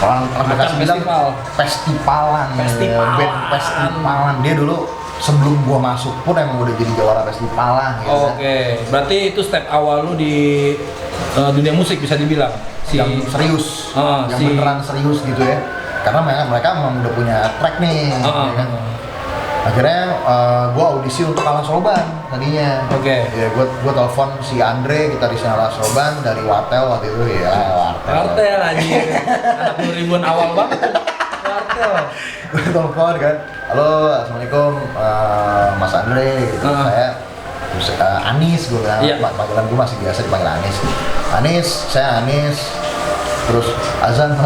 Orang Macam bilang festival. festivalan, band festivalan. Dia dulu sebelum gua masuk pun emang udah jadi jawara festivalan gitu. Oke, berarti itu step awal lu di dunia musik bisa dibilang. Yang serius, yang si- beneran serius gitu ya. Karena mereka emang udah punya track nih, ya kan? Akhirnya gua audisi untuk Alas Roban tadinya. Oke. Ya gua telepon si Andre, gitarisnya Alas Roban dari Wartel waktu itu ya. Wartel anjir. Anak 2000-an awal banget. Wartel. Gue telepon kan, halo assalamualaikum Mas Andre gitu. Saya terus Anis gue bilang. Iya. Panggilan gue masih biasa dipanggil Anis. Anis, saya Anis. Terus azan.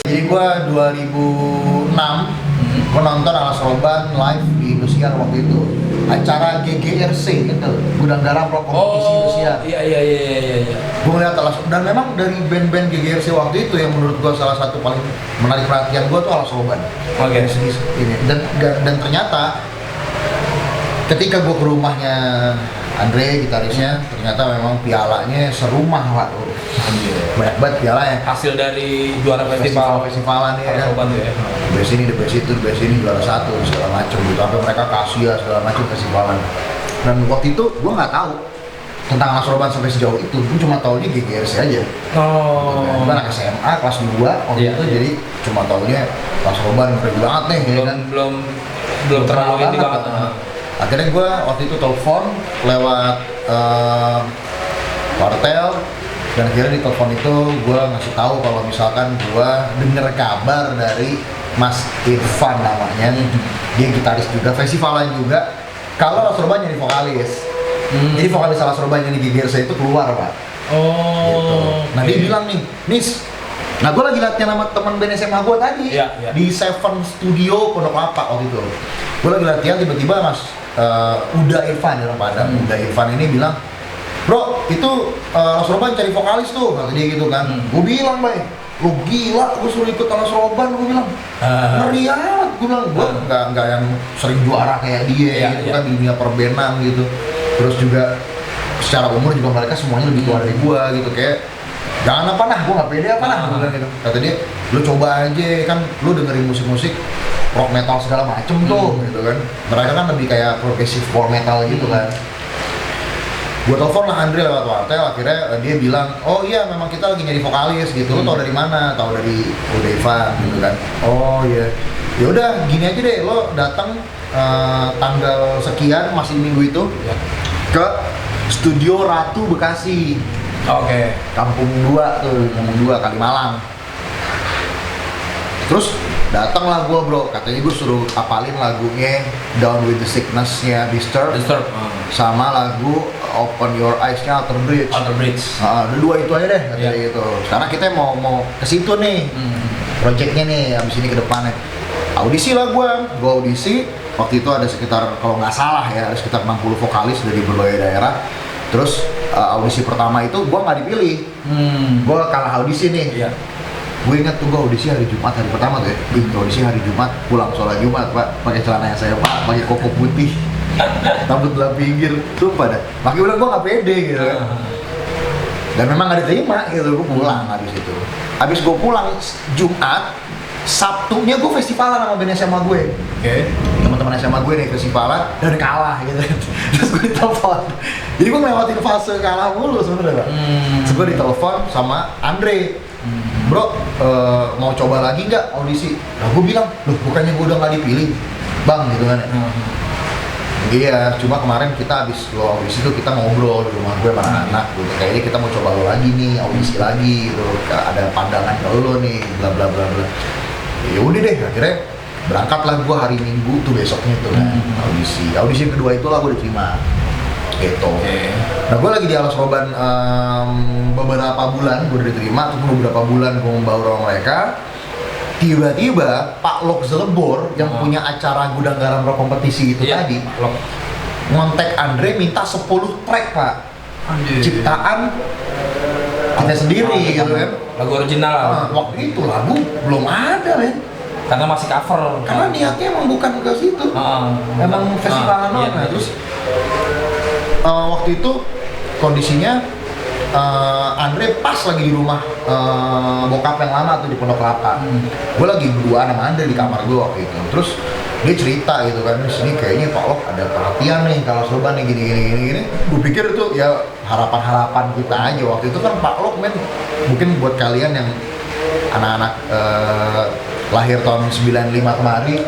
Jadi gue 2006 gue nonton Alas Roban live di Indosiar waktu itu, acara GGRC gitu, Gudang Garam Rock Kompetisi Indosiar. Iya. Gue ngeliat Alas, dan memang dari band-band GGRC waktu itu yang menurut gue salah satu paling menarik perhatian gue tuh Alas Roban. Oke. Dari segi ini, dan ternyata ketika gue ke rumahnya Andre gitarisnya, ternyata memang pialanya serumah lah. Banyak banget pialanya. Hasil dari juara festival Festivalan ya. Alas Roban tuh ya. Base ini, base itu, base ini juara satu segala macam gitu. Sampai mereka kasih ya segala macam festivalan. Dan waktu itu gue nggak tahu tentang Alas Roban sampai sejauh itu. Gue cuma tahunya GGRC aja. Oh. Gue anak SMA kelas 2 waktu Iya, itu, iya. jadi cuma tahunya Alas Roban keren banget nih. Ya kan? Belum terlalu ini banget. Akhirnya gue waktu itu telepon lewat Wartel, dan akhirnya di telepon itu gue ngasih tahu kalau misalkan gue denger kabar dari Mas Irfan namanya, dia gitaris juga, festivalan juga, kalau Alas Roban jadi vokalis. Jadi vokalis Alas Roban yang di GGRC itu keluar pak. Gitu. Nah dia bilang nih, Nis, nah gue lagi latihan sama teman band SMA gue tadi. Iya. Di Seven Studio Pondok Lapa waktu itu. Gue lagi latihan, tiba-tiba Mas Uda Irfan, orang Padang. Uda Irfan ini bilang, bro itu Alas Roban cari vokalis tuh, kata dia gitu kan. Gue bilang, Bay, lu gila, gue suruh ikut Alas Roban, gue bilang ngeri amat, gue bilang, gue nggak yang sering juara kayak dia gitu kan, di dunia perbenan gitu. Terus juga secara umur juga mereka semuanya lebih tua dari gue gitu, kayak jangan apa nah, gue nggak pede apa nah, gue bilang gitu. Kata dia, lu coba aja kan, lu dengerin musik-musik rock metal segala macem tuh gitu kan. Mereka kan lebih kayak progressive power metal gitu kan. Gue telepon lah Andre lewat Wartel, akhirnya dia bilang, oh iya memang kita lagi nyari vokalis gitu. Lu tau dari mana? Tahu dari Udeva gitu kan. Oh iya. Ya udah gini aja deh, lo datang tanggal sekian, masih minggu itu ke Studio Ratu Bekasi. Oke. Kampung 2 tuh, Kampung 2 Kalimalang. Terus datanglah gue bro, katanya gue suruh apalin lagunya Down With The Sickness-nya Disturbed. Sama lagu Open Your Eyes-nya Outer Bridge. Udah dua itu aja deh katanya gitu. Sekarang kita mau ke situ nih, projectnya nih, abis ini ke depannya. Audisi lah gue audisi. Waktu itu ada sekitar, kalau nggak salah ya, ada sekitar 60 vokalis dari berbagai daerah. Terus audisi pertama itu gue nggak dipilih, gue kalah audisi nih. Iya. Gue ingat tuh gue audisi hari Jumat, hari pertama tuh ya. Gue audisi hari Jumat, pulang sholat Jumat pak, pakai celana yang saya pak, pakai koko putih. rambut belah pinggir, sumpah dah. Makanya bilang gue nggak pede gitu kan. Dan memang nggak diterima gitu, gue pulang habis itu. Habis gue pulang Jumat, Sabtunya gue festivalan sama band SMA gue. Oke. Teman-teman SMA gue nih festivalan dan kalah gitu. Terus gue ditelepon. Jadi gue ngelewatin fase kalah mulu sebenarnya, Pak. Terus gue ditelepon sama Andre. Bro, mau coba lagi nggak audisi? Nah gue bilang, loh bukannya gue udah nggak dipilih, Bang gitu kan. Iya, cuma kemarin kita habis lo audisi tuh kita ngobrol di rumah gue sama anak gitu. Kayaknya kita mau coba lo lagi nih, audisi lagi gitu. Ada pandangan ke lo nih, bla bla bla bla. Ya udah deh, akhirnya berangkatlah gue hari Minggu tuh besoknya tuh kan audisi yang kedua itulah gue diterima gitu. Nah gue lagi di Alas Roban beberapa bulan gue udah diterima, terus beberapa bulan gue membawa orang mereka. Tiba-tiba Pak Lok Zelebor yang punya acara Gudang Garam Rock kompetisi itu tadi ngontek Andre minta 10 track Pak. Ciptaan kita sendiri gitu kan. Lagu original lah. Waktu itu lagu belum ada men. Karena masih cover. Karena niatnya emang bukan ke situ. Emang festivalan doang. Terus waktu itu kondisinya Andre pas lagi di rumah bokap yang lama tuh di Pondok Kelapa. Gue lagi berdua sama Andre di kamar gue waktu itu. Terus dia cerita gitu kan, di sini kayaknya Pak Lok ada perhatian nih kalau Soban nih gini. Gue pikir itu ya harapan kita aja waktu itu kan Pak Lok men, mungkin buat kalian yang anak-anak lahir tahun 95 kemarin,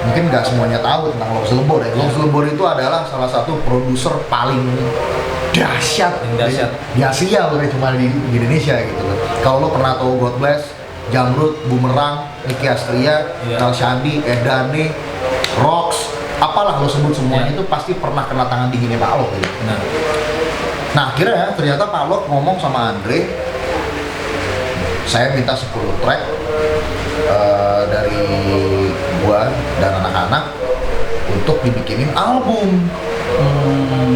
mungkin nggak semuanya tahu tentang Lok Zelebor ya. Lok Zelebor itu adalah salah satu produser paling dahsyat di Asia, bukan cuma di Indonesia gitu loh. Kalau lo pernah tahu God Bless, Jamrud, Bumerang, Nicky Astria, Nal Shandi, Edane, Rox, apalah lo sebut semuanya itu pasti pernah kena tangan dinginnya Pak Lok gitu. Nah akhirnya ternyata Pak Lok ngomong sama Andre, saya minta 10 track dari gua dan anak-anak untuk dibikinin album.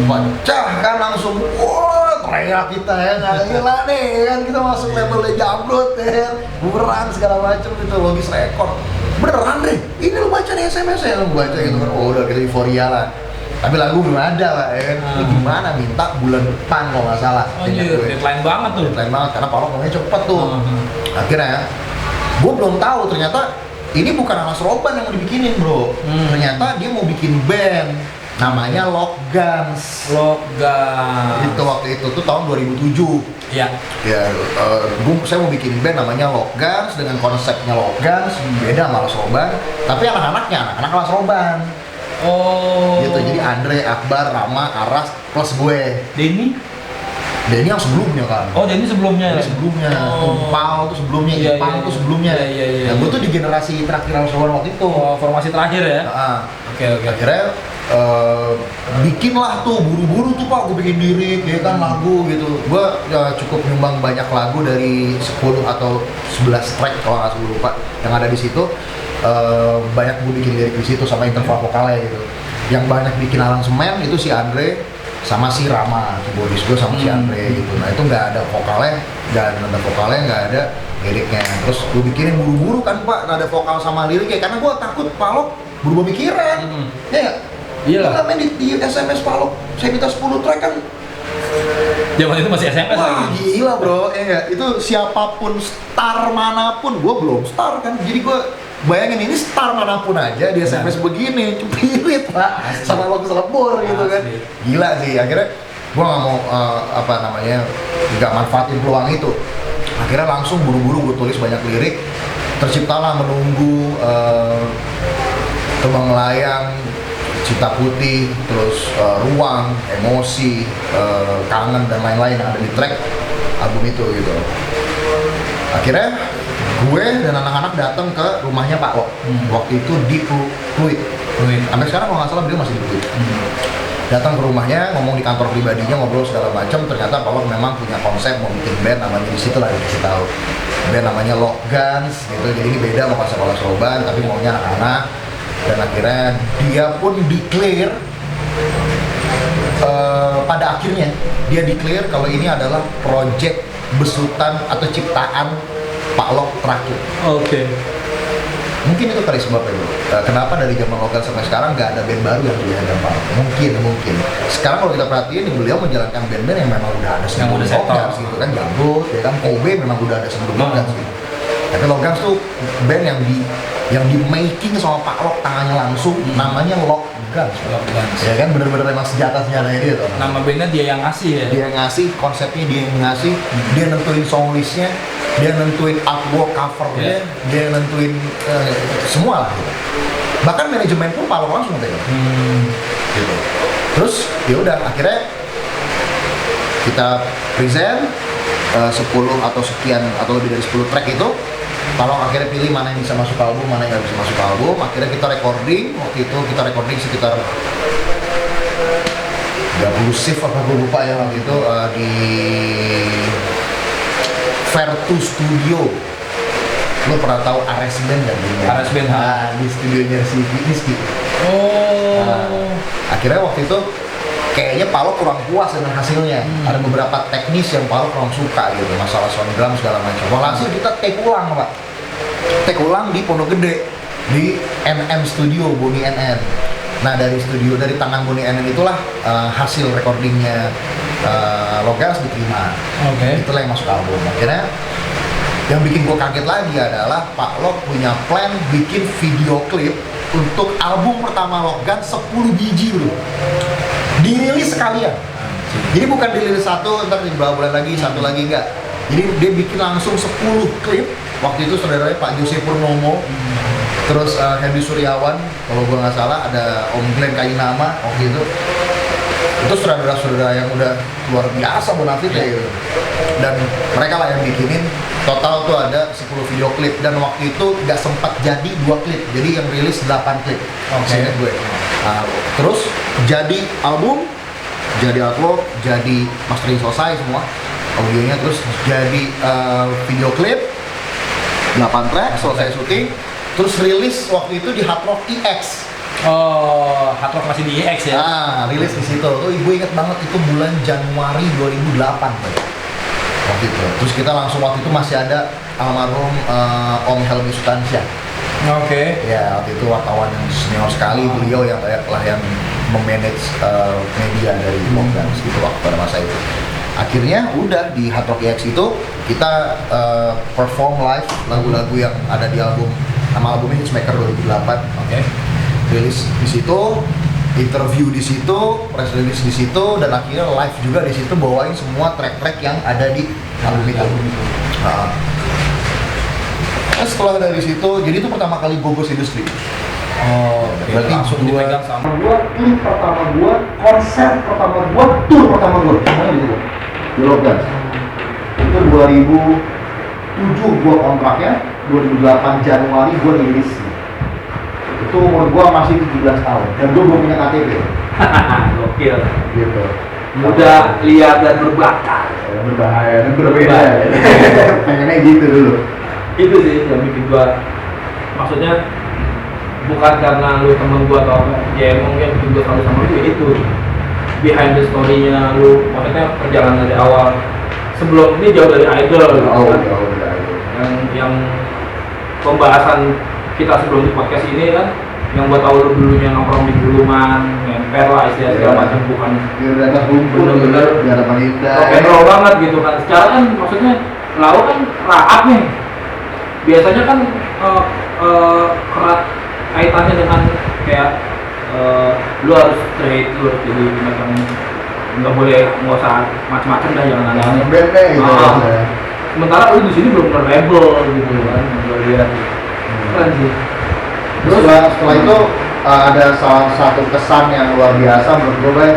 Pecah kan langsung, wah teriak kita ya, nggak gila nih kan, kita masuk labelnya Jamrud ya, Bumerang segala macam gitu, Logis Record. Beneran deh, ini lu baca nih SMS ya, lu baca gitu kan, oh udah kita euforia lah. Tapi lagu belum ada lah ya kan, ini gimana minta bulan depan kalau nggak salah. Deadline banget tuh. Deadline banget, karena Pak Lok ngomongnya cepet tuh. Akhirnya, gue belum tahu ternyata ini bukan Alas Roban yang mau dibikinin bro. Ternyata dia mau bikin band, namanya Lok Guns. Itu waktu itu tuh tahun 2007. Iya. Ya, saya mau bikin band namanya Lok Guns dengan konsepnya Lok Guns, beda sama Alas Roban. Tapi anak-anaknya, anak-anak Alas Roban. Oh. Gitu, jadi Andre, Akbar, Rama, Aras, plus gue. Denny yang sebelumnya kan. Oh, Denny sebelumnya. Tumpal tuh sebelumnya, Ipang tuh sebelumnya. Nah, gue tuh di generasi terakhir Alas Roban waktu itu. Formasi terakhir ya. Oke. Akhirnya bikinlah tuh buru-buru tuh Pak, gue bikin lirik ya kan, lagu gitu. Gue cukup nyumbang banyak lagu dari 10 atau 11 track kalau nggak salah lupa yang ada di situ. Banyak gue bikin lirik di situ sama interval vokalnya gitu. Yang banyak bikin aransemen itu si Andre sama si Rama, keyboardis gue sama si Andre gitu. Nah itu nggak ada vokalnya, nggak ada liriknya. Terus gue bikinin buru-buru kan Pak, nggak ada vokal sama liriknya karena gue takut Pak Lok berubah pikiran. Ya nggak? Iya lah. Main di SMS Pak Lok, saya minta 10 track kan. Zaman itu masih SMS lagi. Gila bro, ya nggak? Itu siapapun star manapun, gue belum star kan. Jadi gue bayangin ini star manapun aja di SMS begini, cepirit Pak, sama Lok Zelebor gitu kan. Gila sih, akhirnya gue nggak mau nggak manfaatin peluang itu. Akhirnya langsung buru-buru gue tulis banyak lirik, terciptalah Menunggu, Terbang Melayang, Cinta Putih, terus Ruang, Emosi, Kangen dan lain-lain yang ada di track album itu gitu. Akhirnya gue dan anak-anak datang ke rumahnya Pak Lok. Waktu itu di Pluit. Sampai sekarang kalau nggak salah beliau masih di Pluit. Datang ke rumahnya, ngomong di kantor pribadinya, ngobrol segala macam. Ternyata Pak Lok memang punya konsep mau bikin band, namanya di situ lah dikasih tahu. Band namanya Lok Guns gitu. Jadi ini beda sama konsep Alas Roban, tapi maunya anak-anak. Dan akhirnya dia pun declare pada akhirnya dia declare kalau ini adalah project besutan atau ciptaan Pak Lok terakhir. Oke. Mungkin itu kali sebabnya bro. Kenapa dari zaman Logan sampai sekarang nggak ada band baru yang dihadang Pak? Mungkin. Sekarang kalau kita perhatiin, beliau menjalankan band-band yang memang udah ada sebelum udah settle. Logan gitu kan, Jambut, ya kan, Kobe memang udah ada sebelum Logan gitu. Tapi Logan tuh band yang di making sama Pak Lok tangannya langsung, namanya Logan. Ya kan, bener-bener emang senjata-senjata gitu. Nama bandnya dia yang ngasih ya. Dia yang ngasih konsepnya, dia yang ngasih, dia nentuin song listnya, dia nentuin artwork covernya, dia yang nentuin semua lah gitu. Bahkan manajemen pun Pak Lok langsung gitu. Gitu. Terus ya udah akhirnya kita present 10 atau sekian atau lebih dari 10 track itu. Kalau akhirnya pilih mana yang bisa masuk ke album, mana yang nggak bisa masuk ke album. Akhirnya kita recording. Waktu itu kita recording sekitar 30 shift apa gue lupa ya waktu itu di Vertu Studio. Lo pernah tahu Ares Band nggak? Ares Band, di studionya si Rizky. Akhirnya waktu itu kayaknya Palo kurang puas dengan hasilnya. Ada beberapa teknis yang Palo kurang suka gitu, masalah sound drum segala macam. Walhasil kita take ulang Pak. Take ulang di Pondok Gede, di NM Studio, Boni NN. Nah dari tangan Boni NN itulah hasil recordingnya Logas diterima. Itulah yang masuk album. Akhirnya yang bikin gue kaget lagi adalah Pak Lok punya plan bikin video klip untuk album pertama Logan 10 biji bro. Dirilis sekalian. Jadi bukan dirilis satu, ntar di beberapa bulan lagi, satu lagi enggak. Jadi dia bikin langsung 10 klip. Waktu itu saudaranya Pak Jose Purnomo, terus Hendy Suryawan, kalau gue nggak salah ada Om Glenn Kainama waktu itu. Itu saudara-saudara yang udah luar biasa bonafit ya gitu. Dan mereka lah yang bikinin. Total tuh ada 10 video klip dan waktu itu nggak sempat jadi 2 klip. Jadi yang rilis 8 klip. Seingat gue. Terus jadi album, jadi artwork, jadi mastering selesai semua audionya, terus jadi video klip 8 track selesai syuting, terus rilis waktu itu di Hard Rock EX. Hard Rock masih di EX ya? Rilis di situ. Tuh ibu inget banget itu bulan Januari 2008 waktu itu. Terus kita langsung waktu itu masih ada almarhum Om Helmi Sutansyah. Ya waktu itu wartawan yang senior sekali, beliau yang memanage media dari Logan gitu waktu pada masa itu. Akhirnya udah di Hard Rock EX itu kita perform live lagu-lagu yang ada di album, nama album ini Smacker 2008. Rilis di situ, interview di situ, press release di situ, dan akhirnya live juga di situ, bawain semua track-track yang ada di album itu. Setelah dari situ, jadi itu pertama kali Gogos Industry. Berarti langsung dipegang sama klip pertama gua, konser pertama gua, tour pertama gua, semuanya di situ. Di Logan. Itu 2007 gua kontraknya, 2008 Januari gua rilis. Itu umur gua masih 17 tahun dan gua belum punya KTP. Gokil. Gitu. Muda, liar dan berbakat. Berbahaya dan berbeda. Pengennya gitu dulu. Itu sih yang bikin gua, maksudnya bukan karena lu temen gua atau apa, ya emang yang bikin gua selalu sama lu itu behind the story-nya lu, maksudnya perjalanan dari awal sebelum ini jauh dari idol gitu kan. Yang pembahasan kita sebelum di podcast ini kan, yang buat tahu lu dulunya nongkrong di gulungan, ngemper lah istilah segala macam, bukan bener-bener rock and roll banget gitu kan. Secara kan maksudnya lau kan raap nih, biasanya kan kerat kaitannya dengan kayak lu harus straight, lu harus jadi macam nggak usah macam-macam dah, jangan aneh-aneh gitu. Sementara lu di sini belum rebel gitu kan, gue lihat keren sih. Terus setelah itu ada salah satu kesan yang luar biasa menurut gue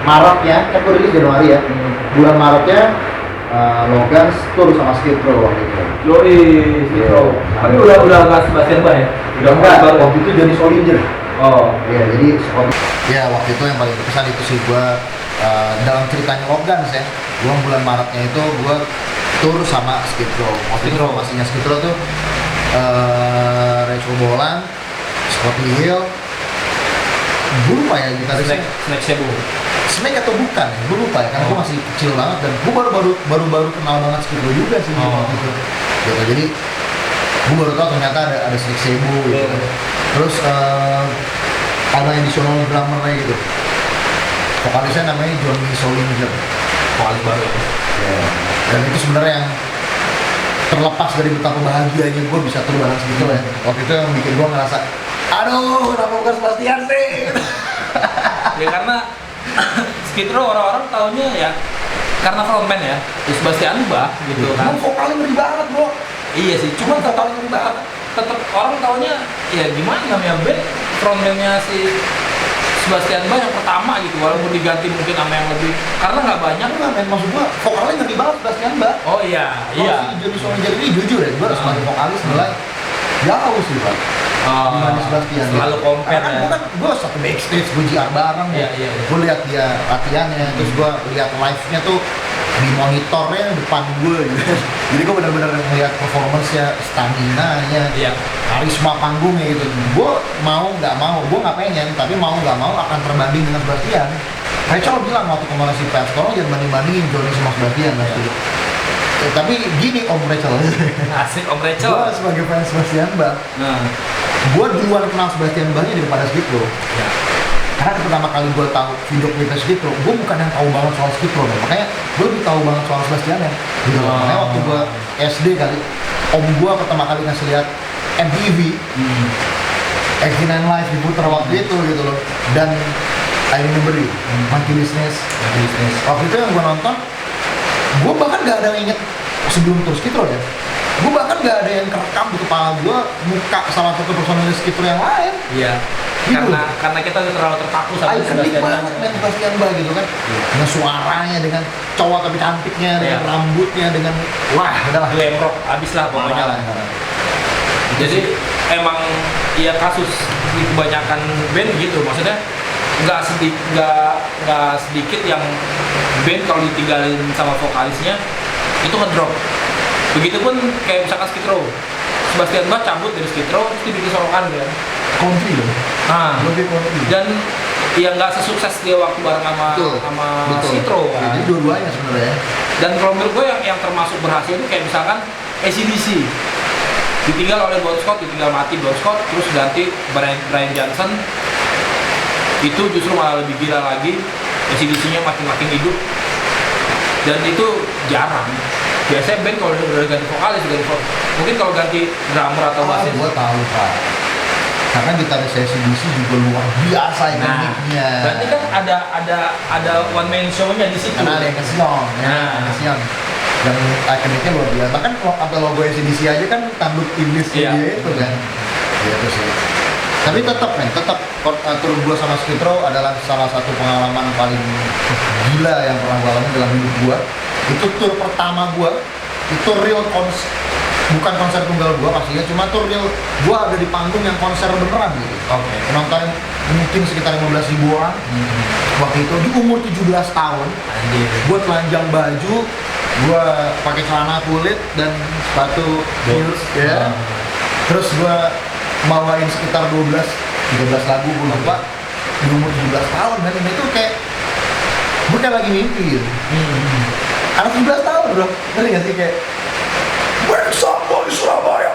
Maretnya, kan gue rilis Januari ya, bulan Maretnya Logan tour sama Skid Row waktu itu. Skid Row. Tapi udah nggak Sebastian Bach ya? Udah enggak, waktu itu jadi Solinger. Iya, jadi ya waktu itu yang paling berkesan itu sih gue dalam ceritanya Logan ya. Gue bulan Maretnya itu gue tour sama Skid Row. Waktu itu masihnya Skid Row tuh Rachel Bolan, Scott Hill, gue lupa ya gitarisnya. Snake Sebu. Snake atau bukan ya, gue lupa ya, karena gue masih kecil banget dan gue baru kenal banget Skid Row juga sih gitu. Jadi Gue baru tahu ternyata ada Slik Sebo gitu kan. Terus ada additional drummer-nya gitu. Vokalisnya namanya Johnny Solinger, Vokalis baru ya. ya. Dan itu sebenarnya yang terlepas dari betapa bahagianya gue bisa tur bareng segitu ya. Waktu itu yang bikin gue ngerasa, aduh, kenapa bukan Sebastian sih? Ya karena Skid Row orang-orang taunya ya karena frontman ya, Sebastian Bach gitu kan. Emang vokalnya ngeri banget bro. Iya sih, cuma tetap orang taunya ya gimana namanya band frontman-nya si Sebastian Bach yang pertama gitu, walaupun diganti mungkin sama yang lebih karena nggak banyak. Enggak men, maksud gua vokalnya ngeri banget Sebastian Bach. Oh iya, iya. Si Johnny Solinger ini jujur ya, gua sebagai vokalis nilai jauh sih Pak. Dibanding Sebastian. Selalu compare ya. Gua satu backstage, gua JR bareng. Iya, iya. Gua lihat dia latihannya, terus gua lihat live-nya tuh di monitornya depan gue gitu. Jadi gue benar-benar ngeliat performance-nya, stamina-nya, Iya. karisma panggungnya gitu. Gue mau nggak mau, gue nggak pengen, tapi mau nggak mau akan terbanding dengan Sebastian. Rachel bilang waktu kemarin si Pets, tolong jangan banding-bandingin Johnny sama Sebastian pasti. Tapi gini Om Rachel, Asik Om Rachel. gue sebagai fans Sebastian Bach, Nah, gue duluan kenal Sebastian Bachnya daripada Skid Row. ya. Karena pertama kali gue tahu video klipnya Skid Row, gue bukan yang tahu banget soal Skid Row, makanya gue lebih tahu banget soal Sebastian ya. Gitu. Makanya waktu gue SD kali, om gue pertama kali ngasih lihat MTV, X9 Live diputar waktu itu gitu loh. Dan I remember you, Monkey Business. Waktu itu yang gue nonton, gue bahkan gak ada yang inget sebelum tur Skid Row ya. Gue bahkan gak ada yang kerekam di kepala gue muka salah satu personil Skid Row yang lain. Iya. Gitu. Karena kita udah terlalu terpaku sama Ikonik Sebastian banget dengan Sebastian Bach gitu kan. Dengan suaranya, dengan cowok tapi cantiknya, dengan Iya. rambutnya, dengan wah udahlah. glam rock abis lah pokoknya lah. Jadi emang ya kasus di kebanyakan band gitu, maksudnya nggak sedikit yang band kalau ditinggalin sama vokalisnya itu ngedrop. Begitupun kayak misalkan Skid Row, Sebastian Bach cabut dari Skid Row terus dibikin solokan kan. Country loh. Nah, Lebih country. dan ya nggak sesukses dia waktu bareng sama Skid Row kan. Jadi dua-duanya sebenarnya. Dan kalau menurut gue yang termasuk berhasil itu kayak misalkan AC/DC ditinggal oleh Bon Scott, ditinggal mati Bon Scott, terus ganti Brian Johnson, itu justru malah lebih gila lagi, AC/DC-nya makin hidup, dan itu jarang. Biasanya band kalau udah ganti vokalis, mungkin kalau ganti drummer atau basis. Gua tahu Pak. Karena gitaris AC/DC juga luar biasa uniknya. Berarti kan ada one man show-nya di situ. Karena ada yang kesiong, yang ikoniknya luar biasa. Bahkan sampai logo AC/DC aja kan tanduk iblis dia itu kan. Gitu sih. Tapi tetap tur gua sama Skid Row adalah salah satu pengalaman paling gila yang pernah gua alami dalam hidup gua. Itu tur pertama gua, itu real bukan konser tunggal gua pastinya, cuma tur real gua ada di panggung yang konser beneran gitu. Oke. Penonton mungkin sekitar 15.000 orang. Waktu itu di umur 17 tahun. Anjir. Gua telanjang baju, gua pakai celana kulit dan sepatu heels ya. Terus gua bawain sekitar 13 lagu gua lupa di umur 17 tahun kan. Itu kayak gua kayak lagi mimpi gitu. Anak 17 tahun bro, ngerti gak sih kayak Brengsek boy Surabaya,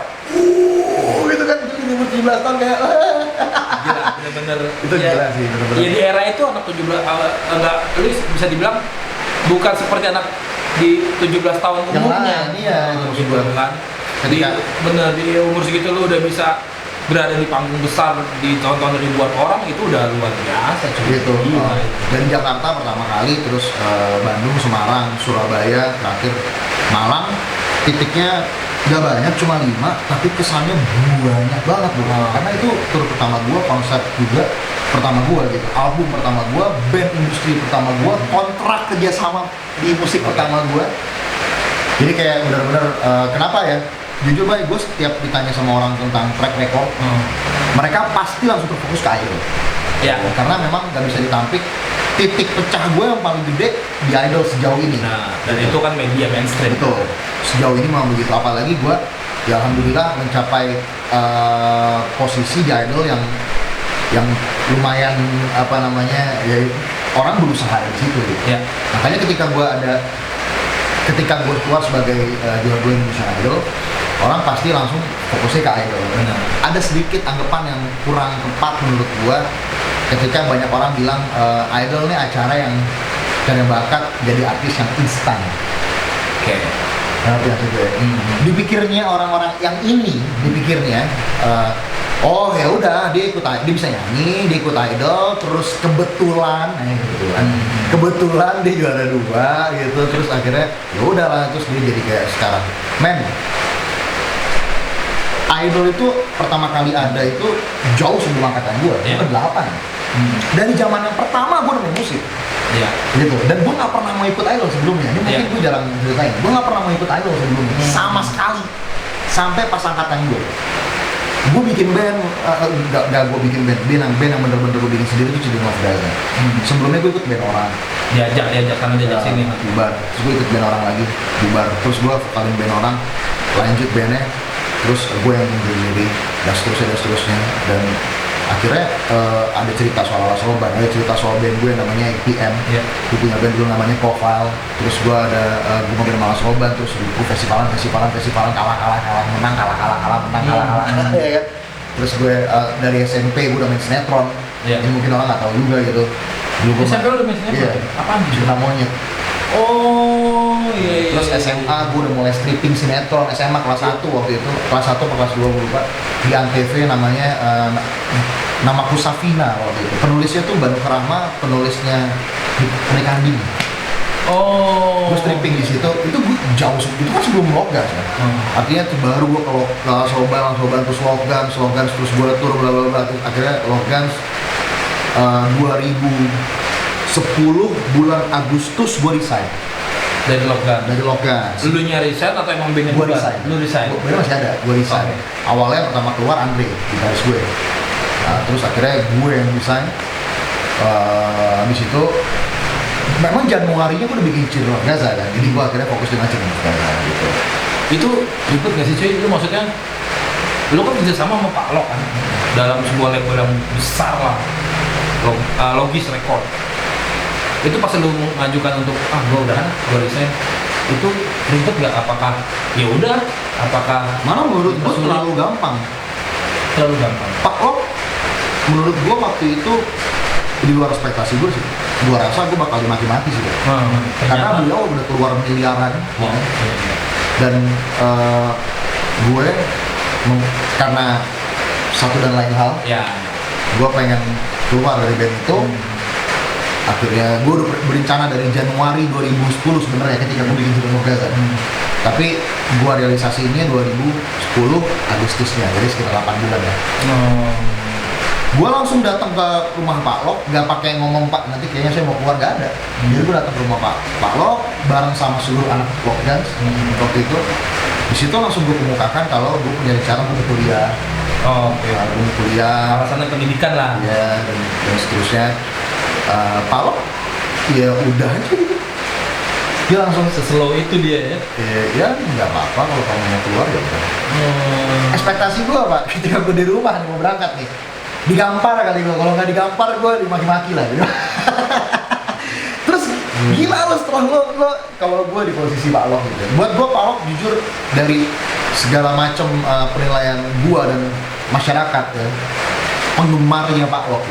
gitu kan, itu di umur 17 tahun kayak Gila, bener-bener. Itu gila sih, bener-bener. Ya di era itu anak 17, enggak, lu bisa dibilang bukan seperti anak di 17 tahun Yang umurnya. lain, iya, itu maksud Gitu gua. kan. Ketika- Bener, di umur segitu lu udah bisa berada di panggung besar, ditonton ribuan orang, itu udah luar biasa cuy. gitu. Gila. Dan Jakarta pertama kali, terus Bandung, Semarang, Surabaya, terakhir Malang. Titiknya gak banyak, cuma 5, tapi kesannya banyak banget bro. Karena itu tur pertama gua, konser juga pertama gua gitu, album pertama gua, band industri pertama gua, kontrak kerjasama di musik pertama gua. Jadi kayak benar-benar kenapa ya? Jujur baik, gue setiap ditanya sama orang tentang track record, mereka pasti langsung terfokus ke Idol. Ya. Karena memang gak bisa ditampik. Titik pecah gue yang paling gede di Idol sejauh ini. Nah, dan itu kan media mainstream. Betul. Sejauh ini memang begitu. Apalagi gue, ya alhamdulillah mencapai posisi di Idol yang lumayan apa namanya, ya orang berusaha di situ. Gitu. Ya. Makanya ketika gue keluar sebagai juara 2 Indonesia Idol, orang pasti langsung fokusnya ke idol. Benar. Ada sedikit anggapan yang kurang tepat menurut gua ketika banyak orang bilang idol nih acara yang cari bakat jadi artis yang instan. Oke. Ngerti maksud gue? Dipikirnya orang-orang yang ini, dipikirnya oh ya udah dia bisa nyanyi, dia ikut idol, terus kebetulan dia juara 2 gitu, terus akhirnya ya udahlah, terus dia jadi kayak sekarang. Men, idol itu pertama kali ada itu jauh sebelum angkatan gue, Iya. ke-8. Dari zaman yang pertama gue udah main musik. Iya. Gitu, dan gue gak pernah mau ikut idol sebelumnya. Ini mungkin Iya. gue jarang ceritain. Gue gak pernah mau ikut idol sebelumnya, sama sekali. Sampai pas angkatan gue bikin band, gak gue bikin band yang bener-bener gue bikin sendiri itu Children of Gaza. Sebelumnya gue ikut band orang, Diajak karena diajak sini. bubar. Terus gue ikut band orang lagi, bubar. Terus gue vokalin band orang, lanjut bandnya. Terus gue yang sendiri, dan seterusnya. Dan akhirnya ada cerita soal band, ada cerita soal band gue namanya IPM. Iya. Gue punya band dulu namanya Profile. Terus gue gue main malas Soban, terus gue festivalan kalah menang ya kan. Terus gue dari SMP gue udah main sinetron. Iya. Ini mungkin orang nggak tahu juga gitu. Dulu gue SMP lu udah main sinetron? Iya. Apaan? Cinta Monyet. Oh, iya. Terus SMA gue udah mulai stripping sinetron. SMA kelas 1 waktu itu, kelas 1 atau kelas 2 gue lupa. Di Antv namanya Namaku Safina waktu itu. Penulisnya tuh Banu Kerama, penulisnya Pernikahan Dini. Oh. Gue stripping di situ. Itu gue jauh, itu kan sebelum Logan ya. Artinya tuh baru gue kalau Soban terus Logan terus gue tur bla bla bla. Akhirnya Logan 2010 bulan Agustus gue resign Dari Logan. Lu nyari resign atau emang bandnya Gue bubar? resign. Lu resign. Gue masih ada, gue resign. Oke. Awalnya pertama keluar Andre, gitaris gue. Nah, terus akhirnya gue yang resign. Habis itu memang Januarinya gue udah bikin Children of Gaza kan. Jadi gue akhirnya fokus dengan Children of Gaza gitu. Itu ribet gak sih cuy? Lu maksudnya lu kan kerja sama Pak Lok kan dalam sebuah label yang besar lah, Logis Record. Itu pas lu mengajukan untuk gue resign, itu ribet gak? Apakah ya udah? Apakah Mana menurut gue sulit? terlalu gampang. Terlalu gampang. Pak Lok, menurut gue waktu itu di luar ekspektasi gue sih. Gue rasa gue bakal dimaki-maki sih. Karena beliau udah keluar miliaran. Ya. Dan gue karena satu dan lain hal, Ya. gue pengen keluar dari band itu. Akhirnya gue udah berencana dari Januari 2010 sebenarnya ketika gue bikin Children of Gaza. Tapi gue realisasinya 2010 Agustusnya, jadi sekitar 8 bulan ya. Gue langsung datang ke rumah Pak Lok, gak pakai ngomong Pak, nanti kayaknya saya mau keluar, gak ada. Jadi gue datang ke rumah Pak Lok bareng sama seluruh anak Lok Dance waktu itu. Di situ langsung gue kemukakan kalau gue punya rencana untuk kuliah. Oke. Gue mau kuliah, Alasannya pendidikan lah. ya dan seterusnya. Pak Lok, ya udah aja gitu. Dia langsung Seslow itu dia ya. ya nggak apa-apa kalau kamu mau keluar ya udah. Ekspektasi gue Pak, ketika gue di rumah nih mau berangkat nih, digampar kali gue, kalau nggak digampar gue dimaki-maki lah gitu. Terus gila lo setelah lo kalau gue di posisi Pak Lok gitu. Buat gue Pak Lok jujur dari segala macam penilaian gue dan masyarakat ya, penggemarnya Pak Lok,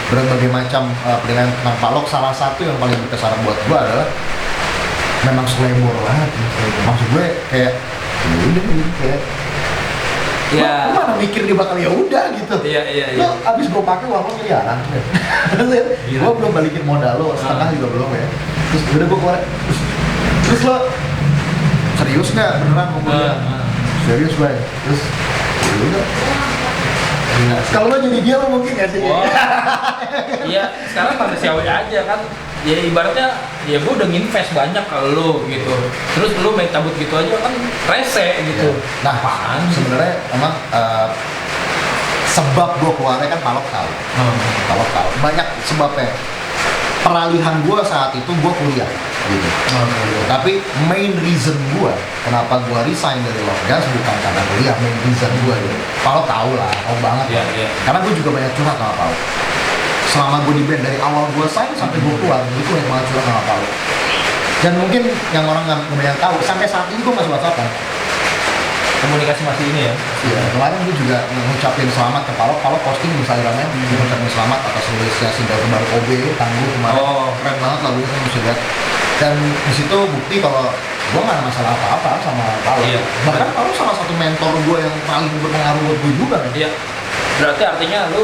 berbagai macam penilaian tentang Pak Lok, salah satu yang paling berkesan buat gue adalah memang selebor banget. Maksud gue kayak ya udah gitu kayak Ya. Lu mana mikir dia bakal ya udah gitu. Iya. Lo abis gue pakai uang lo miliaran. Gue belum balikin modal lo, setengah juga belum ya. Terus udah gue keluar. Terus lo serius nggak beneran mau kuliah? Serius gue. Terus ya udah. Kalau lo jadi dia lo mungkin nggak sih? Wah. Iya, sekarang manusiawi aja kan. Ya ibaratnya ya gue udah nginvest banyak kalau lu gitu. Terus lu main cabut gitu aja kan rese gitu. Ya. Nah, apaan? sebenarnya emang sebab gue keluarnya kan Palok tahu. Palok tahu. Banyak sebabnya. Peralihan gue saat itu gue kuliah gitu. Tapi main reason gue kenapa gue resign dari Logas bukan karena kuliah, main reason gue gitu. Palok tahu lah, tahu banget. Iya, lah. iya. Karena gue juga banyak curhat sama Palok. Selama gue di band dari awal gue sign sampai gue keluar, itu banyak banget curhat sama Palok. Dan mungkin yang orang nggak banyak tahu, sampai saat ini gue masih WhatsAppan. komunikasi masih ini ya. Iya, kemarin gue juga ngucapin selamat ke Palop posting di Instagramnya, dia ngucapin selamat atas rilisnya single terbaru Kobe, Tangguh kemarin. Keren banget lagunya, kan bisa lihat. Dan di situ bukti kalau gue nggak ada masalah apa-apa sama Palop. Iya. Bahkan Palop salah satu mentor gue yang paling berpengaruh buat gue juga kan. Iya. Berarti artinya lu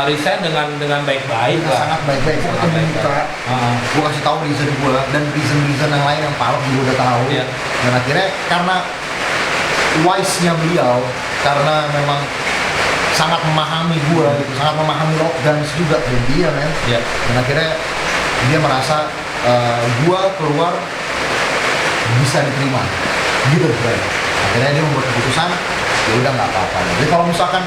resign dengan baik-baik lah. Sangat baik-baik. Gue ketemu Mitra, gue kasih tahu reason gue dan reason yang lain yang Palop juga udah tahu. Iya. Dan akhirnya karena wise-nya beliau, karena memang sangat memahami gue, gitu, sangat memahami rock dance juga dan dia men. Iya. Dan akhirnya dia merasa gue keluar bisa diterima, gitu bro. Akhirnya dia membuat keputusan, ya udah nggak apa-apa. Jadi kalau misalkan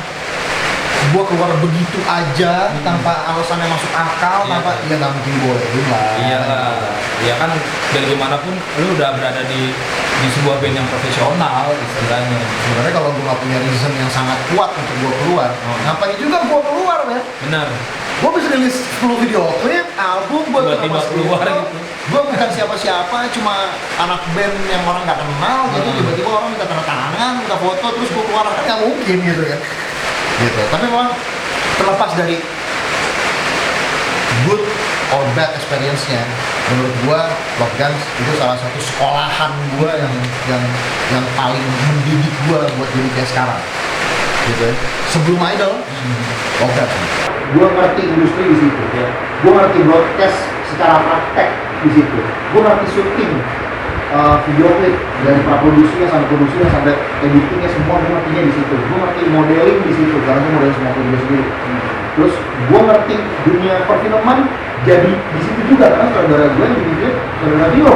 gue keluar begitu aja tanpa alasan yang masuk akal, tanpa ya nggak mungkin bolehin lah. Iya lah. Ya kan dari gimana pun lu udah berada di sebuah band yang profesional istilahnya. Sebenarnya kalau gue nggak punya reason yang sangat kuat untuk gue keluar, ngapain juga gue keluar ya? Benar. Gue bisa rilis 10 video klip, album, gue Tiba-tiba keluar gitu. Gue bukan siapa-siapa, cuma anak band yang orang nggak kenal, gitu. Tiba-tiba orang minta tanda tangan, minta foto, terus gue keluar, kan nggak mungkin gitu kan. Gitu. Tapi memang terlepas dari good or bad experience-nya, menurut gue Love Guns itu salah satu sekolahan gue yang paling mendidik gue buat jadi kayak sekarang. Gitu ya. Sebelum Idol, Love Guns. Gue ngerti industri di situ, gue ngerti broadcast secara praktek di situ, gue ngerti syuting video klip dari praproduksinya sampai produksinya sampai editingnya semua gue ngertinya di situ, gue ngerti modeling di situ karena gue modeling semua video sendiri. Terus gue ngerti dunia perfilman jadi di situ juga karena saudara gue yang bikin saudara Dio.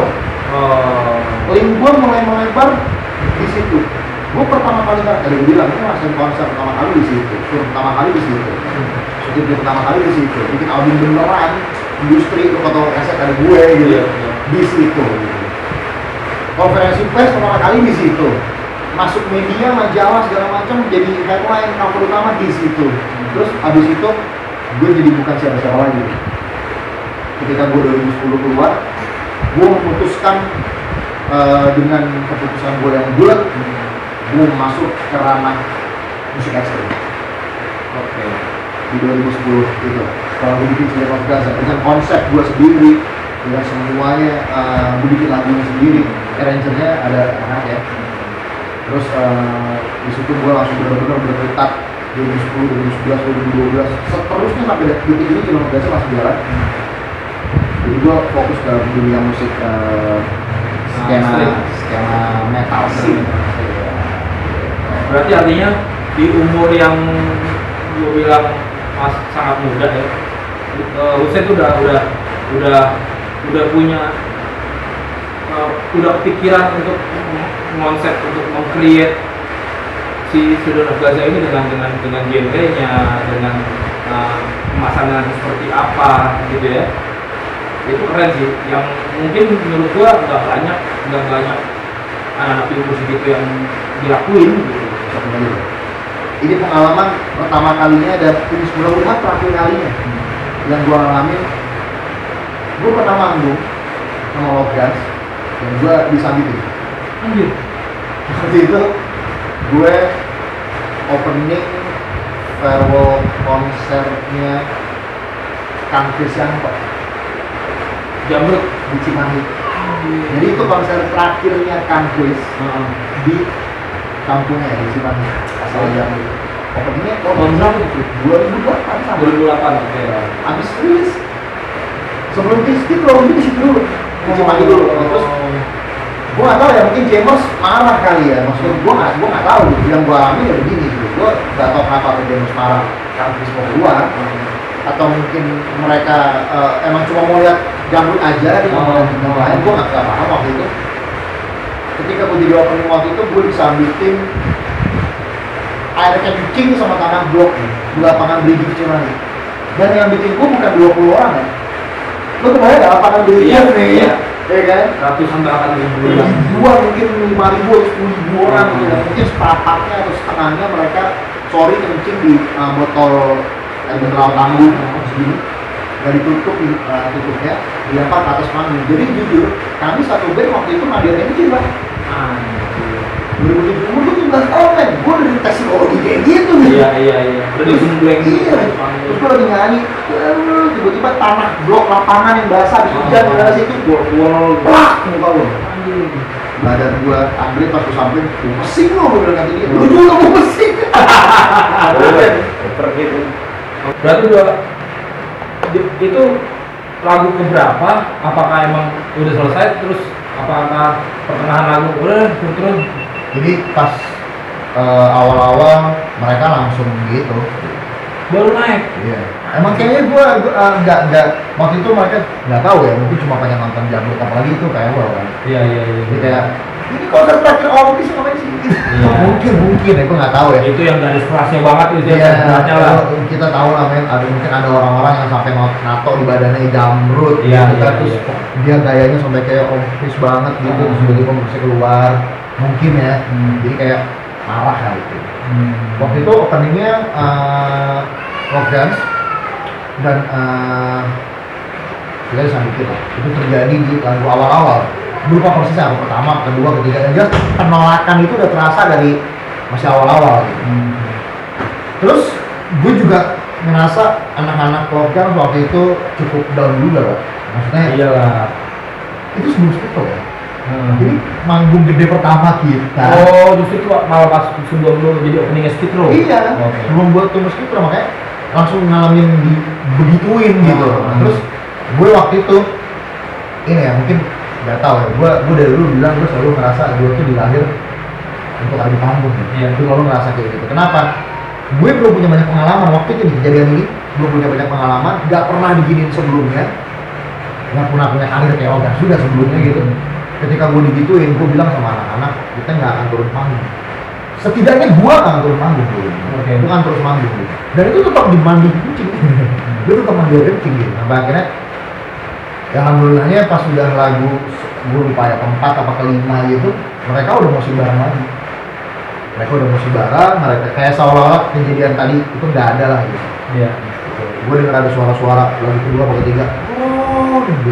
Link gue mulai melebar di situ. Gue pertama kali kan, gue bilang ini ngerasain konser pertama kali di situ, tour pertama kali di situ, syuting pertama kali di situ, bikin album beneran, industri foto kaset ada gue gitu, di situ. Konferensi pers pertama kali di situ, masuk media, majalah segala macam jadi headline cover utama di situ. Terus abis itu gue jadi bukan siapa-siapa lagi. Ketika gue 2010 keluar, gue memutuskan dengan keputusan gue yang bulat, gue masuk ke ranah musik ekstrim. Oke. Di 2010 itu, kalau gue bikin Slave of Gaza dengan konsep gue sendiri, dengan semuanya, gue bikin lagunya sendiri, arrangernya ada anak ya. Terus di situ gue langsung benar-benar berketat 2010, 2011, 2012, seterusnya sampai detik ini Slave of Gaza masih jalan. Jadi gue fokus ke dunia musik skena metal sih. Berarti artinya di umur yang gue bilang sangat muda ya, Hussein tuh udah punya udah pikiran untuk konsep untuk meng-create si Children of Gaza ini dengan genre-nya, dengan pemasangan seperti apa gitu ya. Itu keren sih, yang mungkin menurut gua nggak banyak anak-anak umur segitu yang dilakuin gitu. Ini pengalaman pertama kalinya dan mudah-mudahan terakhir kalinya yang gue alamin. Gue pernah manggung sama Love Guns dan gue disambitin. Anjir. Waktu itu gue opening farewell konsernya Kang Krisyanto Jamrut di Cimahi. Jadi itu konser terakhirnya Kang Kris di kampungnya di Cimahi, asal Jamrut. Openingnya tahun berapa itu? 2008 sama. 2008. Oke. Abis rilis sebelum Kristi belum di situ dulu, di Cimahi dulu. Terus gue nggak tahu ya, mungkin Jemos marah kali ya. Maksudnya gue nggak tahu. Yang gue alami ya begini gitu. Gue nggak tahu kenapa Jemos marah karena Kris mau keluar. Atau mungkin mereka emang cuma mau lihat Jamrut aja di yang lain. Gue nggak paham waktu itu. Ketika gue jadi opening waktu itu, gue disambitin airnya kencing sama tanah blok di lapangan Brigi Cimahi. Dan yang bikin gue bukan 20 orang ya. Lo kebayang gak lapangan Brigi nih? Iya. Ya kan? Ratusan bahkan ribuan. Ribuan, mungkin 5.000, 10.000 orang gitu. Mungkin seperempatnya atau setengahnya mereka kencing di botol air mineral tanggung segini. Gak ditutup tutupnya, dilempar ke atas panggung. Jadi jujur, kami satu band waktu itu ngadirin kecil lah. umur gue 17 tahun men, gue udah tes psikologi kayak gitu nih. Iya. Udah digembleng gitu. Iya, terus gue lagi nyanyi, tiba-tiba tanah blok lapangan yang basah di hujan di daerah situ, gue plak muka gue. Badan gue Andre pas gue sampein, gue pesing lo, gue bilang ganti dia. Lu juga mau pesing. Gitu. Berarti itu lagu keberapa? Apakah emang udah selesai terus apakah pertengahan lagu udah turun? Jadi pas awal-awal mereka langsung gitu. Baru naik. Iya. Emang kayaknya gue nggak waktu itu mereka nggak tahu ya, mungkin cuma pengen nonton Jamrut apalagi itu kayak gue kan. Iya. Jadi kayak ini konser terakhir Orbis ngapain sih? Iya. mungkin ya, gue nggak tahu ya. Itu yang garis kerasnya banget itu Iya, ya. Lah. Kita tahu lah men, mungkin ada orang-orang yang sampai nato di badannya Jamrut, Iya, gitu, iya, terus iya. dia gayanya sampai kayak Orbis banget gitu, terus tiba-tiba musik keluar, mungkin ya, jadi kayak marah lah itu. Waktu itu openingnya Rock Dance dan kita bisa bikin lah, itu terjadi di lagu awal-awal. Lupa persisnya apa pertama, kedua, ketiga, aja penolakan itu udah terasa dari masih awal-awal gitu. Terus gue juga ngerasa anak-anak lokal waktu itu cukup down juga loh. Maksudnya Iyalah. itu sebelum Skitro ya. Jadi manggung gede pertama kita. Oh, justru itu malah pas sebelum jadi openingnya Skitro. Iya. Okay. Sebelum buat tunggu Skitro makanya langsung ngalamin begituin gitu. Nah, terus gue waktu itu ini ya mungkin nggak tahu ya. Gue dari dulu bilang gue selalu ngerasa gue tuh dilahir untuk ada di panggung. Iya. Gue selalu ngerasa kayak gitu. Kenapa? Gue belum punya banyak pengalaman waktu itu di kejadian ini, belum punya banyak pengalaman, nggak pernah diginiin sebelumnya, nggak pernah punya karir kayak Ogas juga sebelumnya gitu. Ketika gue digituin, gue bilang sama anak-anak, kita nggak akan turun panggung. Setidaknya gue akan turun panggung dulu. Okay. Gue akan terus manggung gitu. Dan itu tetap dimandi kucing. Gue tetap mandi kucing gitu. Sampai akhirnya, ya alhamdulillahnya pas udah lagu, gue lupa ya keempat apa kelima gitu, mereka udah musik bareng lagi. Mereka udah musik bareng, mereka kayak seolah-olah kejadian tadi itu nggak ada lah gitu. Iya. Gue dengar ada suara-suara lagu kedua atau ketiga, oh gitu.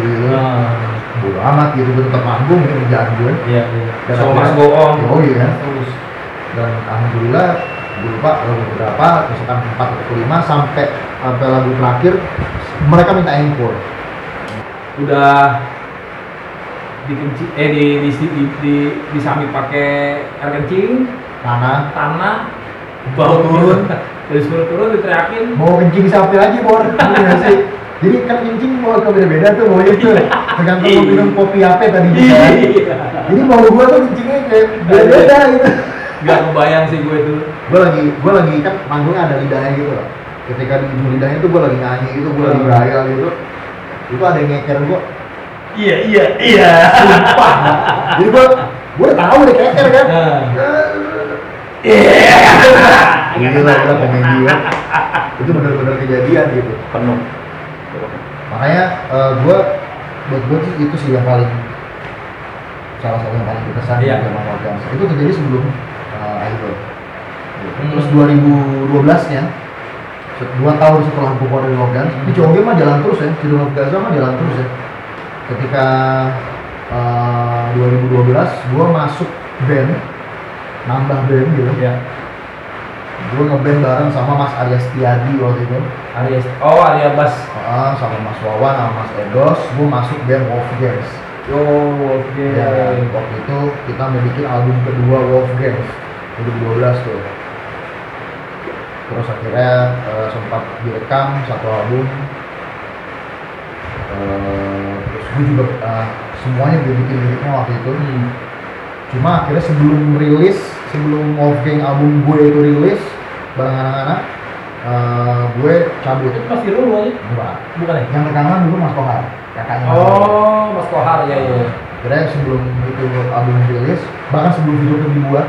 Bodo amat gitu, gue tetap manggung gitu kerjaan gue. Iya. Dan So akhirnya- mas go on. Oh iya. Terus. Dan alhamdulillah gue lupa lagu berapa, misalkan 4 atau 5 sampai lagu terakhir mereka minta encore. Udah disami pakai air kencing, tanah, bau Turun. dari suruh turun diteriakin. Mau kencing sapi lagi bor, iya sih. Jadi kan kencing mau beda-beda tuh baunya tuh. Tergantung mau minum kopi apa tadi juga. Iya. Jadi bau gua tuh kencingnya kayak beda-beda gitu. Gak kebayang sih gue itu. Gua lagi kan manggungnya ada lidahnya gitu loh. Ketika di ujung lidahnya tuh gua lagi nyanyi gitu, gua lagi berayal gitu. Itu ada yang ngeker gua. Iya. Sumpah. Jadi gua udah tahu deh keker kan. Gila komedi ya. Itu benar-benar kejadian gitu. Penuh. Makanya buat gue sih itu sih yang paling salah satu yang paling berkesan di zaman Organs. Itu terjadi sebelum Idol. Terus 2012-nya 2 tahun setelah gue keluar dari Organs, di Joge mah jalan terus ya, di Dalam Gaza mah jalan terus ya. Ketika 2012 gue masuk band, nambah band gitu ya. Gue ngeband bareng sama Mas Arya Setiadi waktu itu. Arya Bas. Sama Mas Wawan, sama Mas Edos, gue masuk band Wolfgangs. Oke. Ya, waktu itu kita mau bikin album kedua Wolfgangs 2012 tuh. Terus akhirnya sempat direkam satu album. Terus gue juga semuanya gue bikin liriknya waktu itu. Cuma akhirnya sebelum Wolfgang album gue itu rilis bareng anak-anak, gue cabut. Itu pasti dulu aja. Bukan ya? Yang rekaman dulu Mas Kohar, kakaknya. Oh, Mas Kohar ya. Kira sebelum itu album rilis, bahkan sebelum video itu dibuat,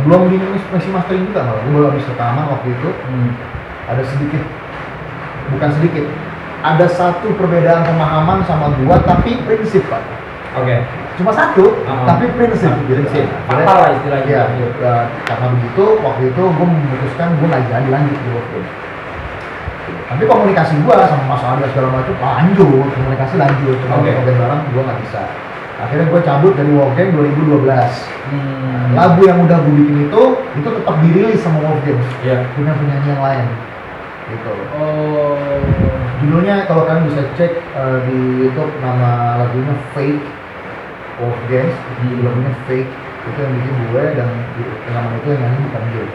belum di mixing mastering juga malah. Gue baru habis rekaman waktu itu. Ada ada satu perbedaan pemahaman sama gua tapi prinsip Pak. Oke. Cuma satu, tapi prinsip. Fatal lah istilahnya. Iya, karena begitu waktu itu gue memutuskan gue nggak jadi lanjut di Wolfgang. Tapi komunikasi gue sama Mas Arya segala macam lanjut, komunikasi lanjut. Cuma untuk bareng gue nggak bisa. Akhirnya gue cabut dari Wolfgang 2012. Lagu yang udah gue bikin itu tetap dirilis sama Wolfgang. Punya penyanyi yang lain. Gitu. Judulnya kalau kalian bisa cek di YouTube, nama lagunya Fake Wolfgang. Lagunya Fake itu yang bikin gue, dan nama itu yang nyanyi bukan gue.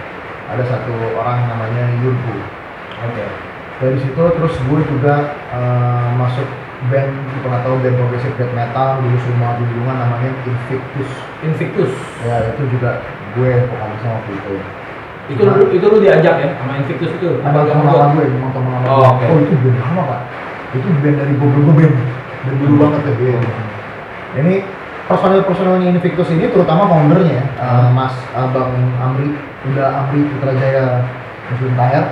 Ada satu orang namanya Yurku. Dari situ terus gue juga masuk band, pernah tahu band progressive death metal dulu semua di lingkungan namanya Invictus. Ya itu juga gue vokalisnya waktu itu. Itu lu diajak ya sama Invictus itu? Ada teman lama gue, teman lama. Oh itu band lama pak. Itu band dari gue band dulu banget ya. Ini personil Invictus ini terutama foundernya Mas Bang Amri Putrajaya Muslim Tahir.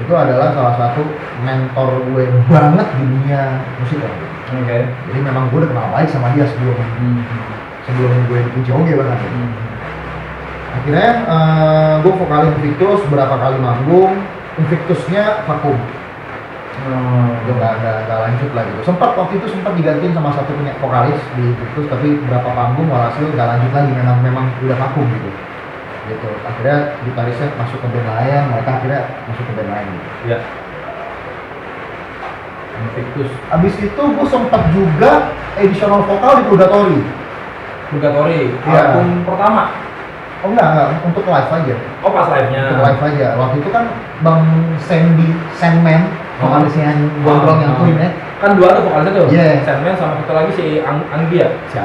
Itu adalah salah satu mentor gue banget di dunia musik. Jadi memang gue udah kenal baik sama dia sebelum gue dikunci oke banget. Akhirnya gue vokalin Invictus, berapa kali manggung, Invictusnya vakum. Itu nggak lanjut lah gitu. Waktu itu sempat digantiin sama satu punya vokalis di Invictus, tapi berapa panggung walhasil nggak lanjut lagi, memang udah vakum gitu. Akhirnya gitarisnya masuk ke band lain, mereka akhirnya masuk ke band lain gitu. Invictus. Abis itu gue sempat juga additional vokal di Purgatory. Album pertama? Oh enggak, untuk live aja. Oh pas live-nya? Untuk live aja. Waktu itu kan Bang Sandman, vokalisnya yang gondrong yang clean ya. Kan dua tuh vokalisnya tuh? Sandman sama satu lagi si Anggi ya? Si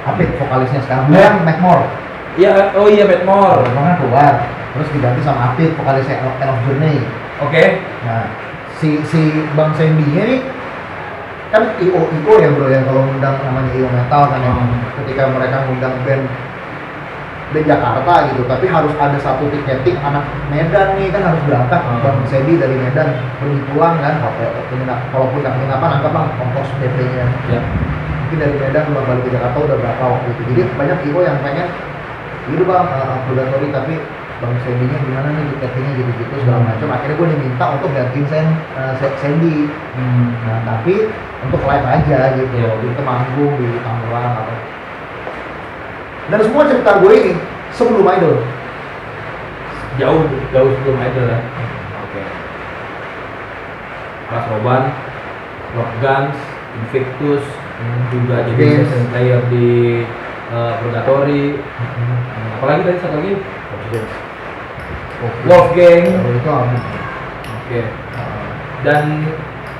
Apik vokalisnya sekarang. Yang Macmore. Macmore. Macmore keluar. Terus diganti sama Apik, vokalisnya End of Journey. Nah, si Bang Sandy-nya nih kan IO ya bro ya, kalau ngundang namanya IO Metal kan ya. Ketika mereka ngundang band Jakarta gitu, tapi harus ada satu tiketing anak Medan nih kan harus berangkat. Bang Sandy dari Medan pergi pulang kan, kalaupun nggak penginapan anggaplah ongkos PP-nya. Mungkin dari Medan pulang balik ke Jakarta udah berapa waktu itu. Jadi banyak IO yang pengen gitu bang, Purgatory, tapi Bang Sandy-nya gimana nih tiketingnya gitu-gitu segala macam. Akhirnya gue diminta untuk gantiin Sandy. Nah tapi untuk live aja gitu. Kita manggung di Tangerang atau. Dan semua cerita gue ini sebelum Idol. Jauh sebelum Idol ya. Kelas Roban, Rock Guns, Invictus, juga jadi session player di Purgatory. Apalagi tadi satu lagi? Wolfgang. Itu album. Dan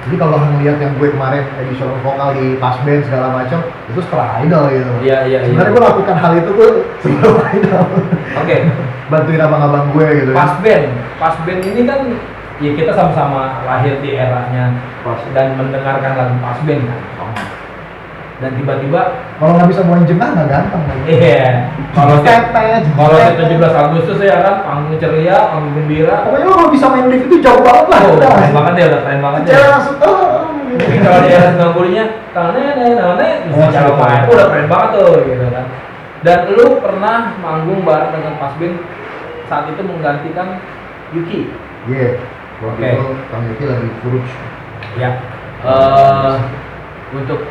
jadi kalau ngeliat yang gue kemarin additional vokal di pas band segala macam, itu setelah Idol gitu. Sebenarnya gue lakukan hal itu gue sebelum Idol. Bantuin abang-abang gue gitu. Pas band ini kan ya kita sama-sama lahir di eranya dan mendengarkan lagu pas band kan. Dan tiba-tiba kalau nggak bisa bawain jengah nggak gampang. Kalau 17 Agustus ya kan, panggung ceria, panggung gembira. Pokoknya lo kalau bisa main live itu jauh banget lah. Udah keren banget ya. Cewek langsung Mungkin kalau di era 90-nya, cara main, udah keren banget tuh gitu kan. Dan lu pernah manggung bareng dengan Pas Band saat itu menggantikan Yuki. Waktu itu Kang Yuki lagi Furuj. Untuk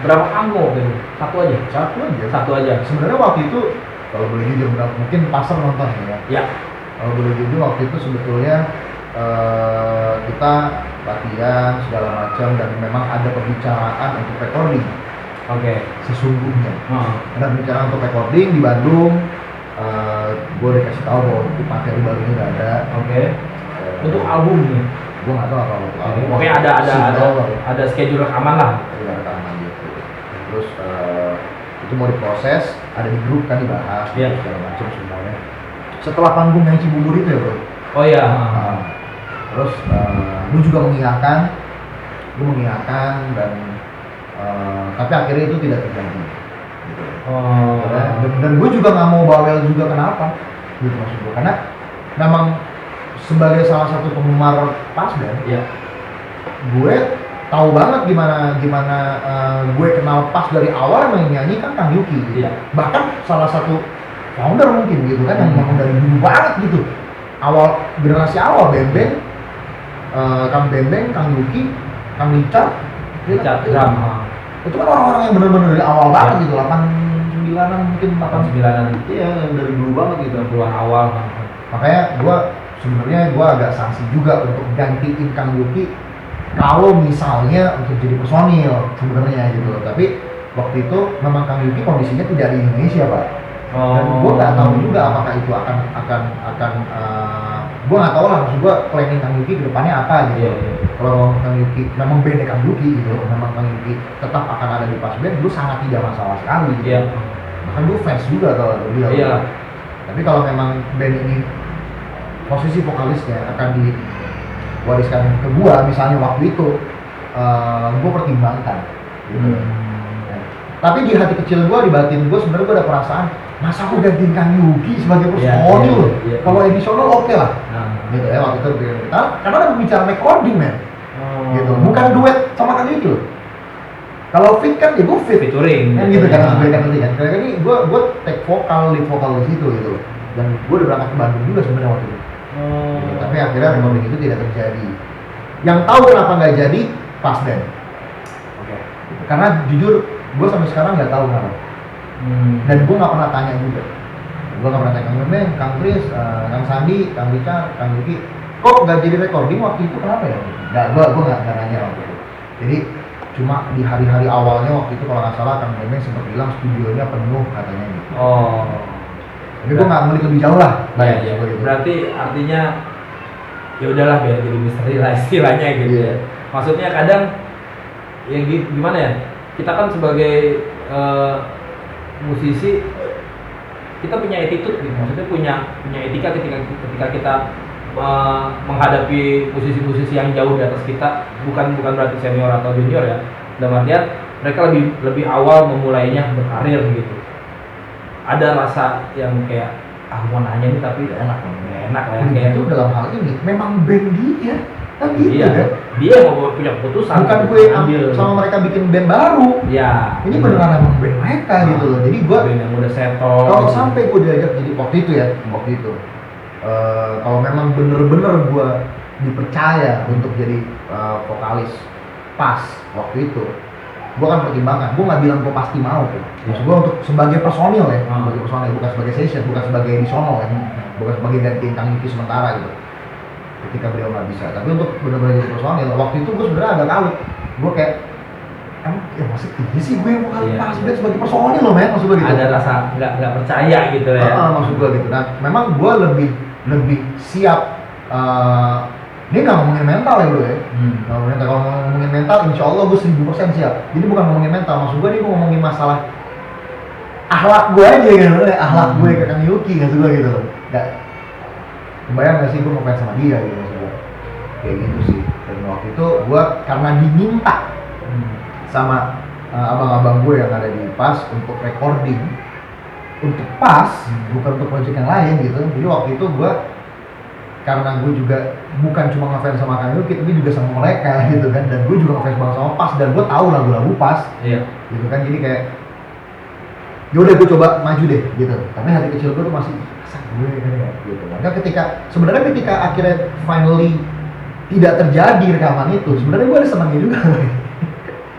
berapa panggung gitu? Satu aja. Sebenarnya waktu itu kalau boleh jujur mungkin pasar nonton ya. Kalau boleh jujur waktu itu sebetulnya kita latihan segala macam dan memang ada pembicaraan untuk recording. Sesungguhnya ada pembicaraan untuk recording di Bandung. Gue dikasih tahu bahwa materi barunya udah ada. Untuk album nih. Gue nggak tahu kalau untuk album. Pokoknya ada schedule rekaman lah. Rekaman gitu. Terus itu mau diproses, ada di grup kan dibahas, segala macam semuanya. Setelah panggung yang Cibubur itu ya bro. Terus gue juga mengiyakan dan tapi akhirnya itu tidak terjadi. Gitu. Dan gue juga nggak mau bawel juga, kenapa? Gitu maksud gue, karena memang sebagai salah satu penggemar Pas Band, gue tahu banget gimana gue kenal Pas dari awal yang nyanyi kan Kang Yuki. Gitu. Bahkan salah satu founder mungkin gitu kan yang memang dari dulu banget gitu. Generasi awal Bembeng, Kang Bembeng, Kang Yuki, Kang Richard, drama. Itu kan orang-orang yang bener-bener dari awal banget gitu, 89an mungkin 89an. Iya, yang dari dulu banget gitu. Keluar awal. Makanya sebenarnya gue agak sanksi juga untuk gantiin Kang Yuki kalau misalnya untuk jadi personil sebenarnya gitu. Tapi waktu itu memang Kang Yuki kondisinya tidak di Indonesia, Pak. Dan gue nggak tahu juga apakah itu akan gue nggak tahu lah, maksud gue planning Kang Yuki ke depannya apa gitu. Kalau Kang Yuki memang bandnya Kang Yuki gitu, memang Kang Yuki tetap akan ada di pas band, gue sangat tidak masalah sekali gitu. Bahkan gue fans juga kalau dia. Iya. Tapi kalau memang band ini posisi vokalisnya akan diwariskan ke gue, misalnya waktu itu, gue pertimbangkan gitu. Tapi di hati kecil gue, di batin gue sebenarnya gue ada perasaan, masa aku gantiin Kang Yuki sebagai personil loh. Kalau edisional oke lah. Gitu ya, waktu itu kita karena ada pembicaraan recording men. Gitu. Bukan duet sama Kang Yuki loh. Kalau fit kan ya gue fit featuring kan gitu kan, sebenarnya kan. Karena ini gue take vokal, lead vokal di situ gitu. Dan gue udah berangkat ke Bandung juga sebenarnya waktu itu. Gitu. Tapi akhirnya recording itu tidak terjadi. Yang tahu kenapa nggak jadi pas band. Gitu. Karena jujur gue sampai sekarang nggak tahu kenapa. Dan gue nggak pernah tanya juga. Gue nggak pernah tanya Kang Memeng, Kang Kris, Kang Sandi, Kang Richard, Kang Yuki, kok nggak jadi recording waktu itu, kenapa ya? Gue nggak nanya waktu itu. Jadi cuma di hari-hari awalnya waktu itu kalau nggak salah Kang Memeng sempat bilang studionya penuh katanya gitu. Tapi gue nggak ngulik lebih jauh lah. Iya. Berarti artinya ya udahlah biar jadi misteri lah istilahnya gitu ya. Maksudnya kadang ya gimana ya? Kita kan sebagai musisi kita punya attitude gitu, maksudnya punya etika ketika kita menghadapi musisi-musisi yang jauh di atas kita, bukan berarti senior atau junior ya. Dalam artian mereka lebih awal memulainya berkarir gitu. Ada rasa yang kayak mau nanya nih tapi enak lah ya, kayak itu dalam hal ini memang band dia kan gitu kan. Dia mau punya keputusan. Bukan gue sama mereka bikin band baru. Ya. Ini beneran emang band mereka gitu loh. Jadi gue band yang udah settle. Kalau sampai gue diajak jadi waktu itu, kalau memang bener-bener gue dipercaya untuk jadi vokalis pas waktu itu, gue akan pertimbangkan. Gue nggak bilang gue pasti mau tuh. Maksud gue untuk sebagai personil ya, sebagai personil, bukan sebagai session, bukan sebagai edisional ya, bukan sebagai gantiin Kang Yuki sementara gitu. Ketika beliau nggak bisa, tapi untuk benar-benar jadi personil, waktu itu gue sebenarnya agak kalut. Gue kayak, emang ya masih tinggi sih gue yang mau pas band sebagai personil loh men, maksud gue gitu. Ada rasa nggak percaya gitu ya. Maksud gue gitu. Nah, memang gue lebih siap. Dia nggak ngomongin mental ya bro ya. Kalau ngomongin mental, insya Allah gue 1000% siap. Jadi bukan ngomongin mental, maksud gue gue ngomongin masalah akhlak gue aja gitu, akhlak gue ke Kang Yuki, maksud gue gitu loh. Kebayang gak sih gue ngefans sama dia gitu maksudnya. Kayak gitu sih. Dan waktu itu gue karena diminta sama abang-abang gue yang ada di PAS untuk recording untuk PAS, bukan untuk project yang lain gitu. Jadi waktu itu gue, karena gue juga bukan cuma ngefans sama Kang Yuki, tapi juga sama mereka gitu kan. Dan gue juga ngefans banget sama PAS, dan gue tahu lagu-lagu PAS. Gitu kan, jadi kayak yaudah gue coba maju deh gitu. Tapi hati kecil gue tuh masih gue kan ya gitu. Maka ketika akhirnya finally tidak terjadi rekaman itu, sebenarnya gue ada senangnya juga.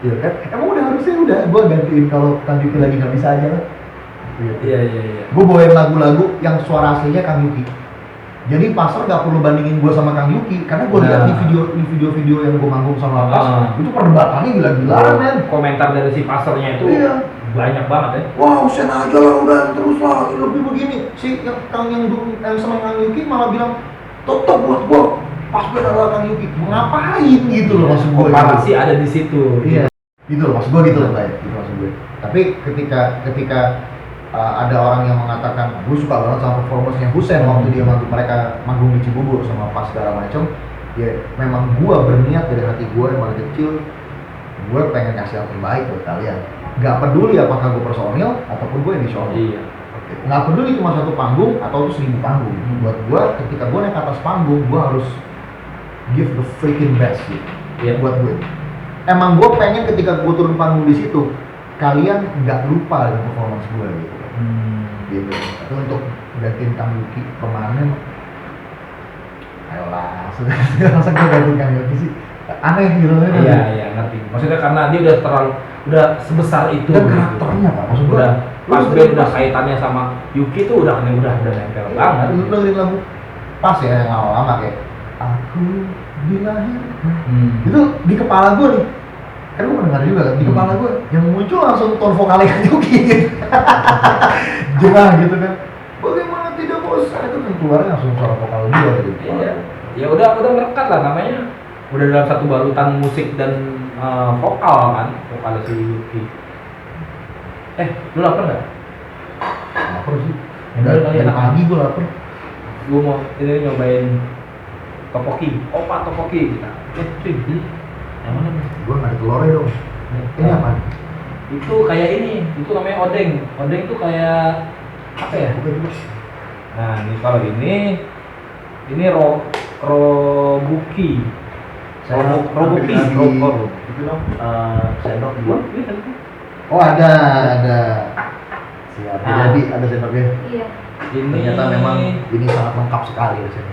Gitu kan, emang harusnya gue gantiin kalau Kang Yuki lagi nggak bisa aja lah. Iya. Gue bawain lagu-lagu yang suara aslinya Kang Yuki. Jadi pasar nggak perlu bandingin gue sama Kang Yuki, karena gue lihat di video-video yang gue manggung sama Pas, itu perdebatannya gila-gilaan men. Komentar dari si pasarnya itu banyak banget ya. Wah, Usen aja lah, udah terus lah, lebih begini. Si yang sama Kang Yuki malah bilang, tetep buat gue Pas band adalah Kang Yuki. Ngapain gitu loh maksud gue. Komparasi ada di situ. Iya. Gitu loh maksud gue, gitu loh Bay. Gitu maksud gue. Tapi ketika ada orang yang mengatakan gue suka banget sama performance-nya Husen waktu dia mereka manggung di Cibubur sama Pas segala macam, ya memang gue berniat dari hati gue yang paling kecil, gue pengen kasih yang terbaik buat kalian. Gak peduli apakah gue personil ataupun gue edisional. Iya. Gak peduli cuma satu panggung atau itu 1000 panggung. Buat gue, ketika gue naik ke atas panggung, gue harus give the freaking best gitu. Buat gue. Emang gue pengen ketika gue turun panggung di situ, kalian nggak lupa dengan performance gue gitu. Gitu. Tapi untuk gantiin Kang Yuki kemarin, ayolah, langsung gue gantiin Kang Yuki sih. aneh gitu kan. Iya ngerti. Maksudnya karena dia udah sebesar itu. Dan karakternya Pak, maksud gua Udah pas band udah kaitannya sama Yuki tuh udah nempel banget. Lu dengerin lagu pas ya yang lama-lama kayak aku dilahirkan. Itu di kepala gua nih. Kan gua pernah dengar juga kan, di kepala gua yang muncul langsung ton vokalnya kan Yuki gitu. Jengah gitu kan. Bagaimana tidak bosan itu kan keluarnya langsung suara vokal dia gitu. Iya. Ya udah melekat lah namanya. Udah dalam satu balutan musik dan vokal kan, vokal si Yuki. Lu lapar nggak? Lapar sih. Dari pagi gua lapar. Gua mau ini nyobain topoki, opa topoki kita. Yang mana nih? Gua nggak ada telurnya dong. Ini apa? Itu kayak ini, itu namanya odeng. Odeng tuh kayak apa ya? Nah, kalau ini robuki. Robuki. Itu dong. Sendok dua. Oh ada. Siap. Ah. Jadi ada sendoknya. Iya. Ini Ternyata memang ini sangat lengkap sekali di sini.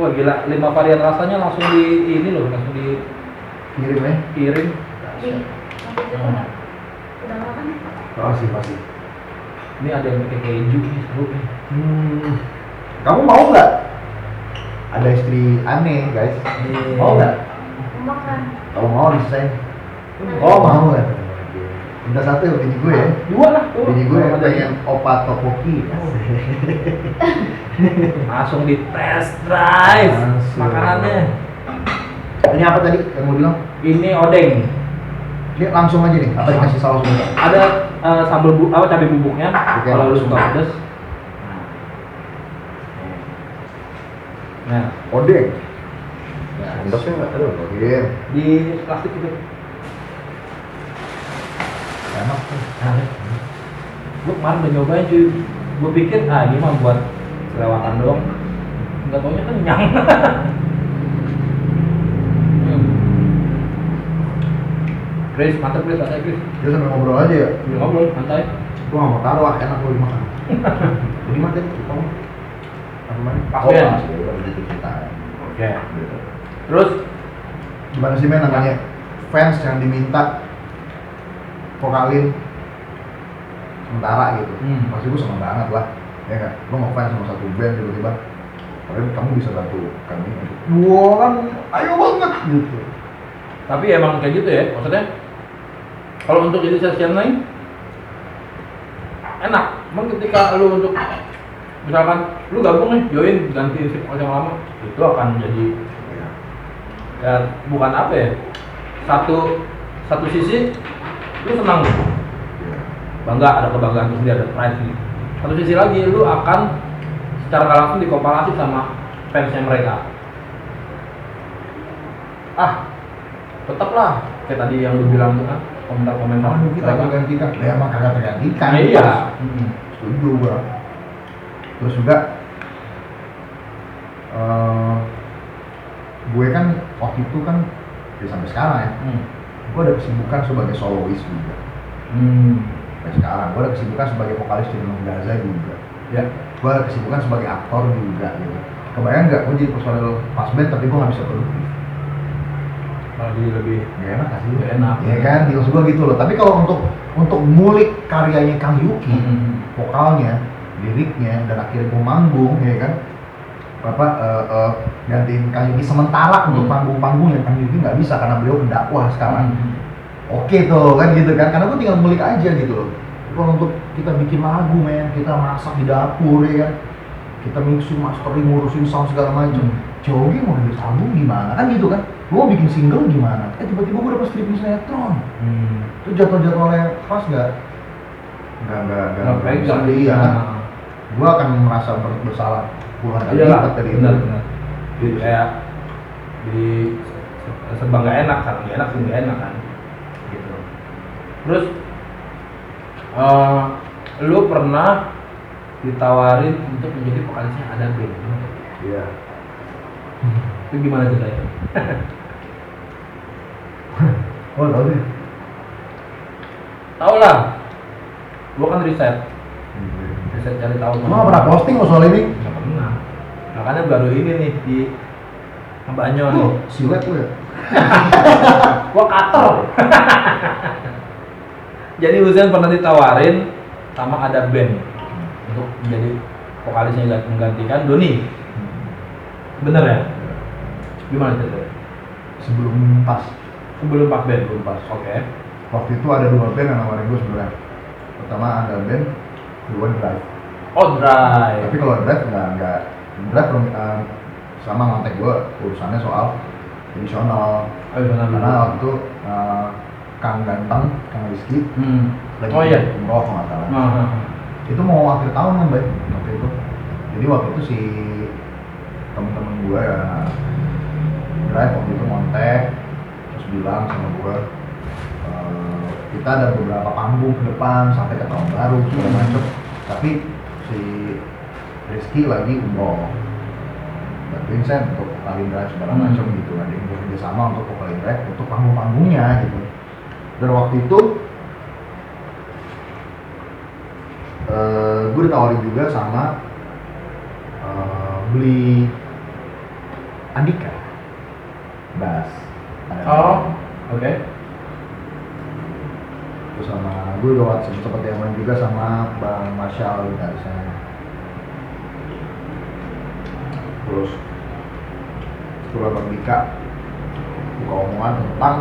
Wah gila, 5 varian rasanya langsung langsung Kirim ya? dikirim. Di nanti itu udah makan? Pasti. Ini ada yang pakai keju nih, seru nih. Kamu mau nggak? Ada istri aneh guys. Mau nggak? Makan. Kalau mau diselesain. Oh mau kan? Minta satu ya bini gue ya. Dua lah, tuh. Bini gue pengen opa topoki. Langsung di test drive Langsung. makanannya. Ini apa tadi yang mau bilang? Ini odeng. Ini langsung aja nih. Apa dikasih saus juga? Ada sambal cabai bubuknya. Oke, Kalau lu langsung. suka pedas. Nah, Odeng. Sendoknya nggak ada. Oke. di plastik itu. Enak tuh. Gue kemarin udah nyobain cuy. Gue pikir ini mah buat selewatan doang. Enggak taunya kenyang. Chris, mantap Chris, santai Chris. Kita sambil ngobrol aja ya. Belum ngobrol, santai. Gua nggak mau taruh, enak gue dimakan. Jadi mah tadi kamu apa mana? Pasien. Udah begitu kita. Oke. Terus Gimana sih men namanya fans yang diminta vokalin sementara gitu. Pasti gue seneng banget lah. Ya kan? Gue ngefans sama satu band tiba-tiba kamu bisa bantu kami. Wah kan, ayo banget gitu. tapi emang kayak gitu ya, maksudnya kalau untuk jadi session lain enak. Emang ketika lu untuk misalkan lu gabung nih, join ganti si vokal yang lama, itu akan jadi ya bukan apa ya, satu sisi lu senang, bangga, ada kebanggaan tersendiri, ada pride nih. Satu sisi lagi lu akan secara nggak langsung dikompilasi sama fansnya mereka. Tetaplah kayak tadi yang lu bilang tuh kan, komentar-komentar Kita tergantikan, ya emang kagak tergantikan. iya. Setuju gua. Terus juga gue kan waktu itu kan ya sampai sekarang ya, gue ada kesibukan sebagai solois juga. Sampai sekarang gue ada kesibukan sebagai vokalis di Gunung Gaza juga. Ya. Gue ada kesibukan sebagai aktor juga gitu. Kebayang nggak gue jadi personel pas band tapi gue nggak bisa produktif? Malah jadi lebih Gak enak kasih. Gak enak. Ya kan, di gue gitu loh. Tapi kalau untuk ngulik karyanya Kang Yuki, vokalnya, liriknya, dan akhirnya gue manggung, ya kan, gantiin Kang Yuki sementara untuk panggung-panggung yang Kang Yuki nggak bisa karena beliau pendakwah sekarang. Oke tuh kan gitu kan, karena gue tinggal ngulik aja gitu loh. Kalau untuk kita bikin lagu men, kita masak di dapur ya kan, kita mixing, mastering, ngurusin sound segala macam. Jogi mau rilis album gimana kan gitu kan? Gue mau bikin single gimana? Tiba-tiba gue dapet stripping sinetron. Itu jadwal-jadwalnya pas nggak pegang iya kan? Gue akan merasa bersalah puluhan kali lipat dari itu. Benar. Jadi kayak di serba nggak enak kan, nggak enak sih nggak enak kan, gitu. Terus lu pernah ditawarin untuk menjadi vokalisnya Ada Band? Iya. Itu gimana ceritanya? Oh tau deh. Tahu lah, gua kan riset cari tahu. Lu nggak pernah posting lo soal ini? Nggak pernah. Makanya baru ini nih di Banyo nih. Silet lu ya? Gua kater. Jadi Husein pernah ditawarin sama ada band untuk menjadi vokalisnya menggantikan Doni. Bener ya? Gimana itu? Sebelum pas Sebelum Pak band, belum pas. Oke. waktu itu ada 2 band yang nawarin gue sebenarnya. Pertama ada band, kedua Drive. Oh, Drive. Tapi kalau Drive nggak Drive belum sama ngontek gue urusannya soal edisional. Karena waktu itu Kang Ganteng, Kang Rizky lagi Oh iya. umroh kalau nggak salah. Itu mau akhir tahun kan, Bay, waktu itu. Jadi waktu itu si temen-temen gue ya Drive waktu itu ngontek terus bilang sama gue kita ada beberapa panggung ke depan sampai ke tahun baru segala macem, tapi si Rizky lagi umroh bantuin saya untuk vokalin Drive segala macem gitu, ada yang bekerja sama untuk vokalin Drive untuk panggung-panggungnya gitu. Dan waktu itu gue ditawarin juga sama beli Andika bass. Oke. Terus sama gue udah sempat yang main juga sama Bang Marshall gitarisnya. Terus setelah Bang Dika buka omongan tentang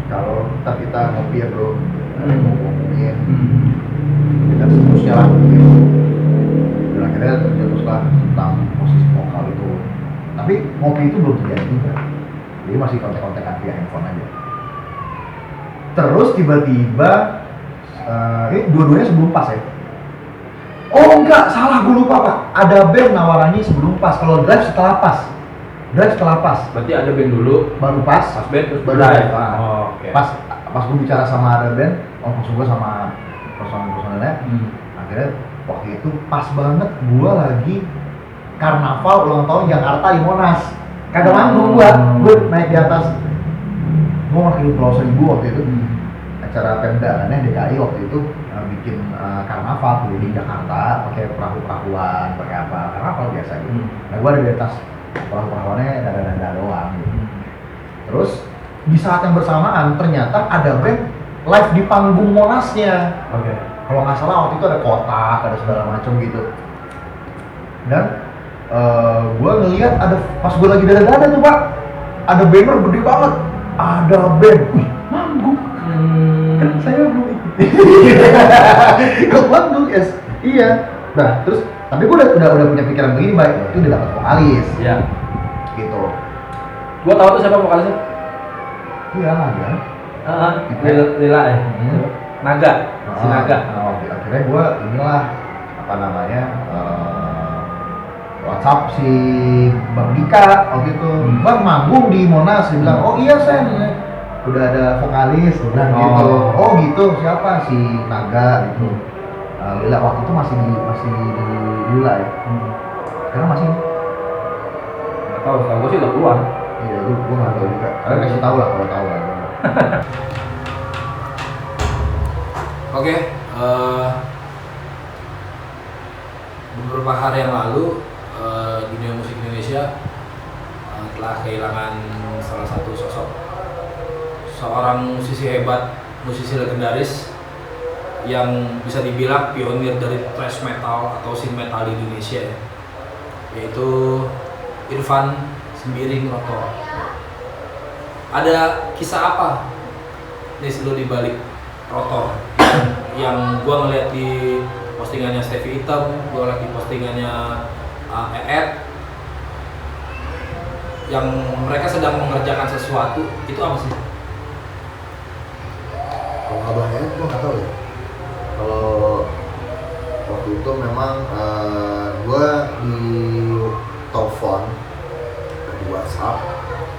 kalau kita ngopi ya bro, ada yang mau ngomongin kita seterusnya lah gitu. Dan akhirnya terjatuhlah tentang posisi vokal itu. Tapi ngopi itu belum terjadi juga, jadi masih kontak-kontakan via handphone aja. Terus tiba-tiba dua-duanya sebelum pas ya? Oh enggak, salah, gue lupa Pak. Ada band nawarannya sebelum pas, kalau Drive setelah pas. Drive setelah pas. Berarti ada band dulu, Baru pas band terus baru Drive. Drive. Oke. Pas gue bicara sama ada band, maksud gue sama personel-personelnya, akhirnya waktu itu pas banget gue lagi karnaval ulang tahun Jakarta di Monas. Kagak manggung gue naik di atas. Gue wakil Pulau Seribu waktu itu, acara Pemda DKI waktu itu bikin karnaval keliling Jakarta pakai perahu-perahuan, pakai apa, karnaval biasa gitu. Nah gue ada di atas perahu-perahuannya, dada-dada doang gitu. Terus di saat yang bersamaan ternyata ada band live di panggung Monasnya. Oke. Kalau nggak salah waktu itu ada kotak, ada segala macam gitu. Dan gue ngelihat ada, pas gue lagi dada-dada tuh Pak, ada banner gede banget, ada band, manggung. Kan saya belum ikut. Kok manggung yes? Iya. Nah terus, tapi gue udah punya pikiran begini baik, itu udah dapat vokalis. Iya. Gitu. Gua tahu tuh siapa vokalisnya. Iya ada. Lila ya. Naga. Si Naga. Akhirnya gue inilah apa namanya WhatsApp si Bang Dika waktu itu, Bang manggung di Monas, dia bilang, oh iya Sen, udah ada vokalis, dia bilang gitu. Oh gitu, siapa? Si Naga gitu. Lila waktu itu masih di Lila ya. Sekarang masih? Nggak tahu, kalau gue sih udah keluar. Iya, gue nggak tahu juga. Kalian kasih tahu lah kalau tahu lah. Oke, beberapa hari yang lalu dunia musik Indonesia telah kehilangan salah satu sosok seorang musisi hebat, musisi legendaris yang bisa dibilang pionir dari thrash metal atau synth metal di Indonesia, yaitu Irfan Sembiring Roto. Ada kisah apa nih lo di balik Roto yang gua ngeliat di postingannya Stevie Hitam, gua ngeliat di postingannya yang mereka sedang mengerjakan sesuatu, itu apa sih? Kalau kabarnya gue nggak tahu ya. Kalau waktu itu memang gue di telepon di WhatsApp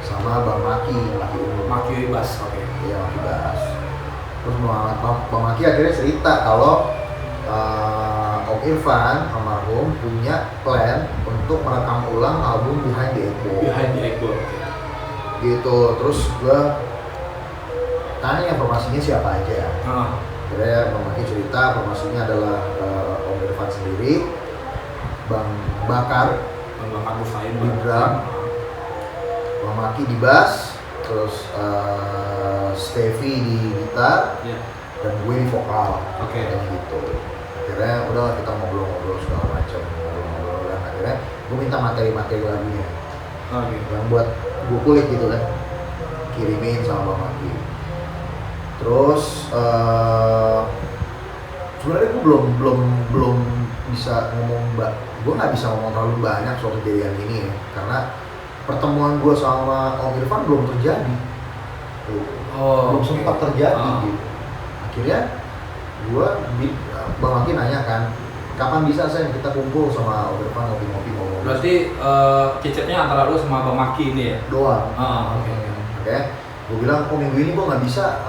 sama Bang Maki Umum. Maki Bas, oke. Iya, Maki Bas. Terus Bang Maki akhirnya cerita kalau Om Irfan almarhum punya plan untuk merekam ulang album Behind the Echo. Gitu. Terus gue tanya formasinya siapa aja. Akhirnya Bang Maki cerita formasinya adalah Om Irfan sendiri, Bang Bakar Busain di drum, Bang Maki di bass, terus Stevie di gitar, Iya. dan gue di vokal. Oke. Kayak gitu. Akhirnya udah kita ngobrol-ngobrol segala macam, ngobrol-ngobrol, dan akhirnya gue minta materi-materi lagunya Oh gitu. yang buat gue kulik gitu kan, kirimin sama Bang Maki. Terus sebenarnya gue belum bisa ngomong, gue nggak bisa ngomong terlalu banyak soal kejadian ini ya, karena pertemuan gue sama Om Irfan belum terjadi. Oh, Belum sempat terjadi Oh. gitu. Akhirnya gue Bang Maki nanya kan, kapan bisa kita kumpul sama Om Irfan ngopi-ngopi ngomong. Berarti cecetnya antara lu sama Bang Maki ini ya? doang. Oke. Oke. Gue bilang, minggu ini gue nggak bisa,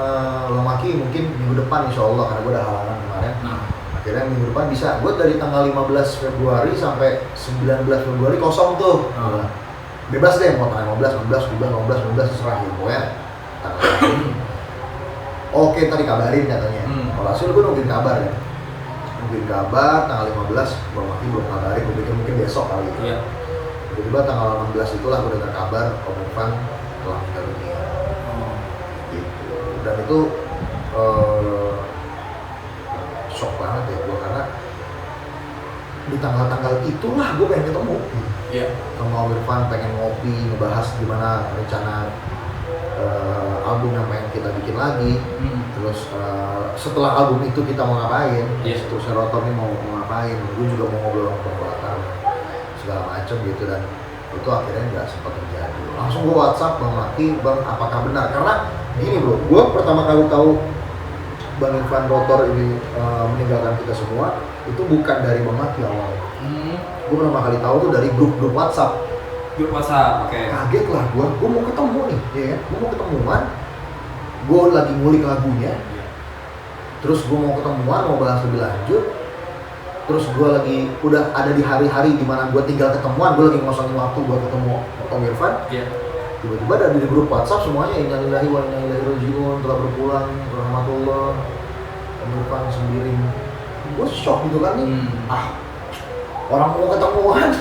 Bang Maki mungkin minggu depan insya Allah, karena gue ada halangan kemarin. Nah, Akhirnya minggu depan bisa. Gue dari tanggal 15 Februari sampai 19 Februari kosong tuh. Oh. Bebas deh, mau tanggal 15 terserah ya, pokoknya tanggal ini. Oke, tadi kabarin katanya. Kalau hasil gue nungguin kabar ya. Nungguin kabar, tanggal 15 Bang Maki belum kabarin, gue pikir mungkin besok kali ya. iya. Tiba-tiba tanggal 16 itulah gue dengar kabar Om Irfan telah meninggal dunia. Oh. Gitu. Dan itu shock banget ya gue, karena di tanggal-tanggal itulah gue pengen ketemu Iya. sama Om Irfan, pengen ngopi, ngebahas gimana rencana album yang pengen kita bikin lagi. Terus setelah album itu kita mau ngapain, Yes. terus Seroton ini mau ngapain, gue juga mau ngobrol sama Bang Batar segala macam gitu, dan itu akhirnya nggak sempat terjadi. Langsung gue WhatsApp Bang Maki, Bang apakah benar, karena gini bro, gue pertama kali tahu Bang Irfan Rotor ini meninggalkan kita semua itu bukan dari Bang Maki awalnya. Gue pertama kali tahu tuh dari grup-grup WhatsApp. Grup WhatsApp, oke. Kaget lah gue mau ketemu nih, ya kan? Gue mau ketemuan, gue lagi ngulik lagunya, terus gue mau ketemuan, mau bahas lebih lanjut, terus gue lagi udah ada di hari-hari dimana gue tinggal ketemuan, gue lagi ngosongin waktu buat ketemu Om Irfan. Iya. Tiba-tiba dari grup WhatsApp semuanya innalillahi wa inna ilaihi raji'un, telah berpulang, rahmatullah, Om Irfan sendiri. Gue shock gitu kan nih, orang mau ketemuan.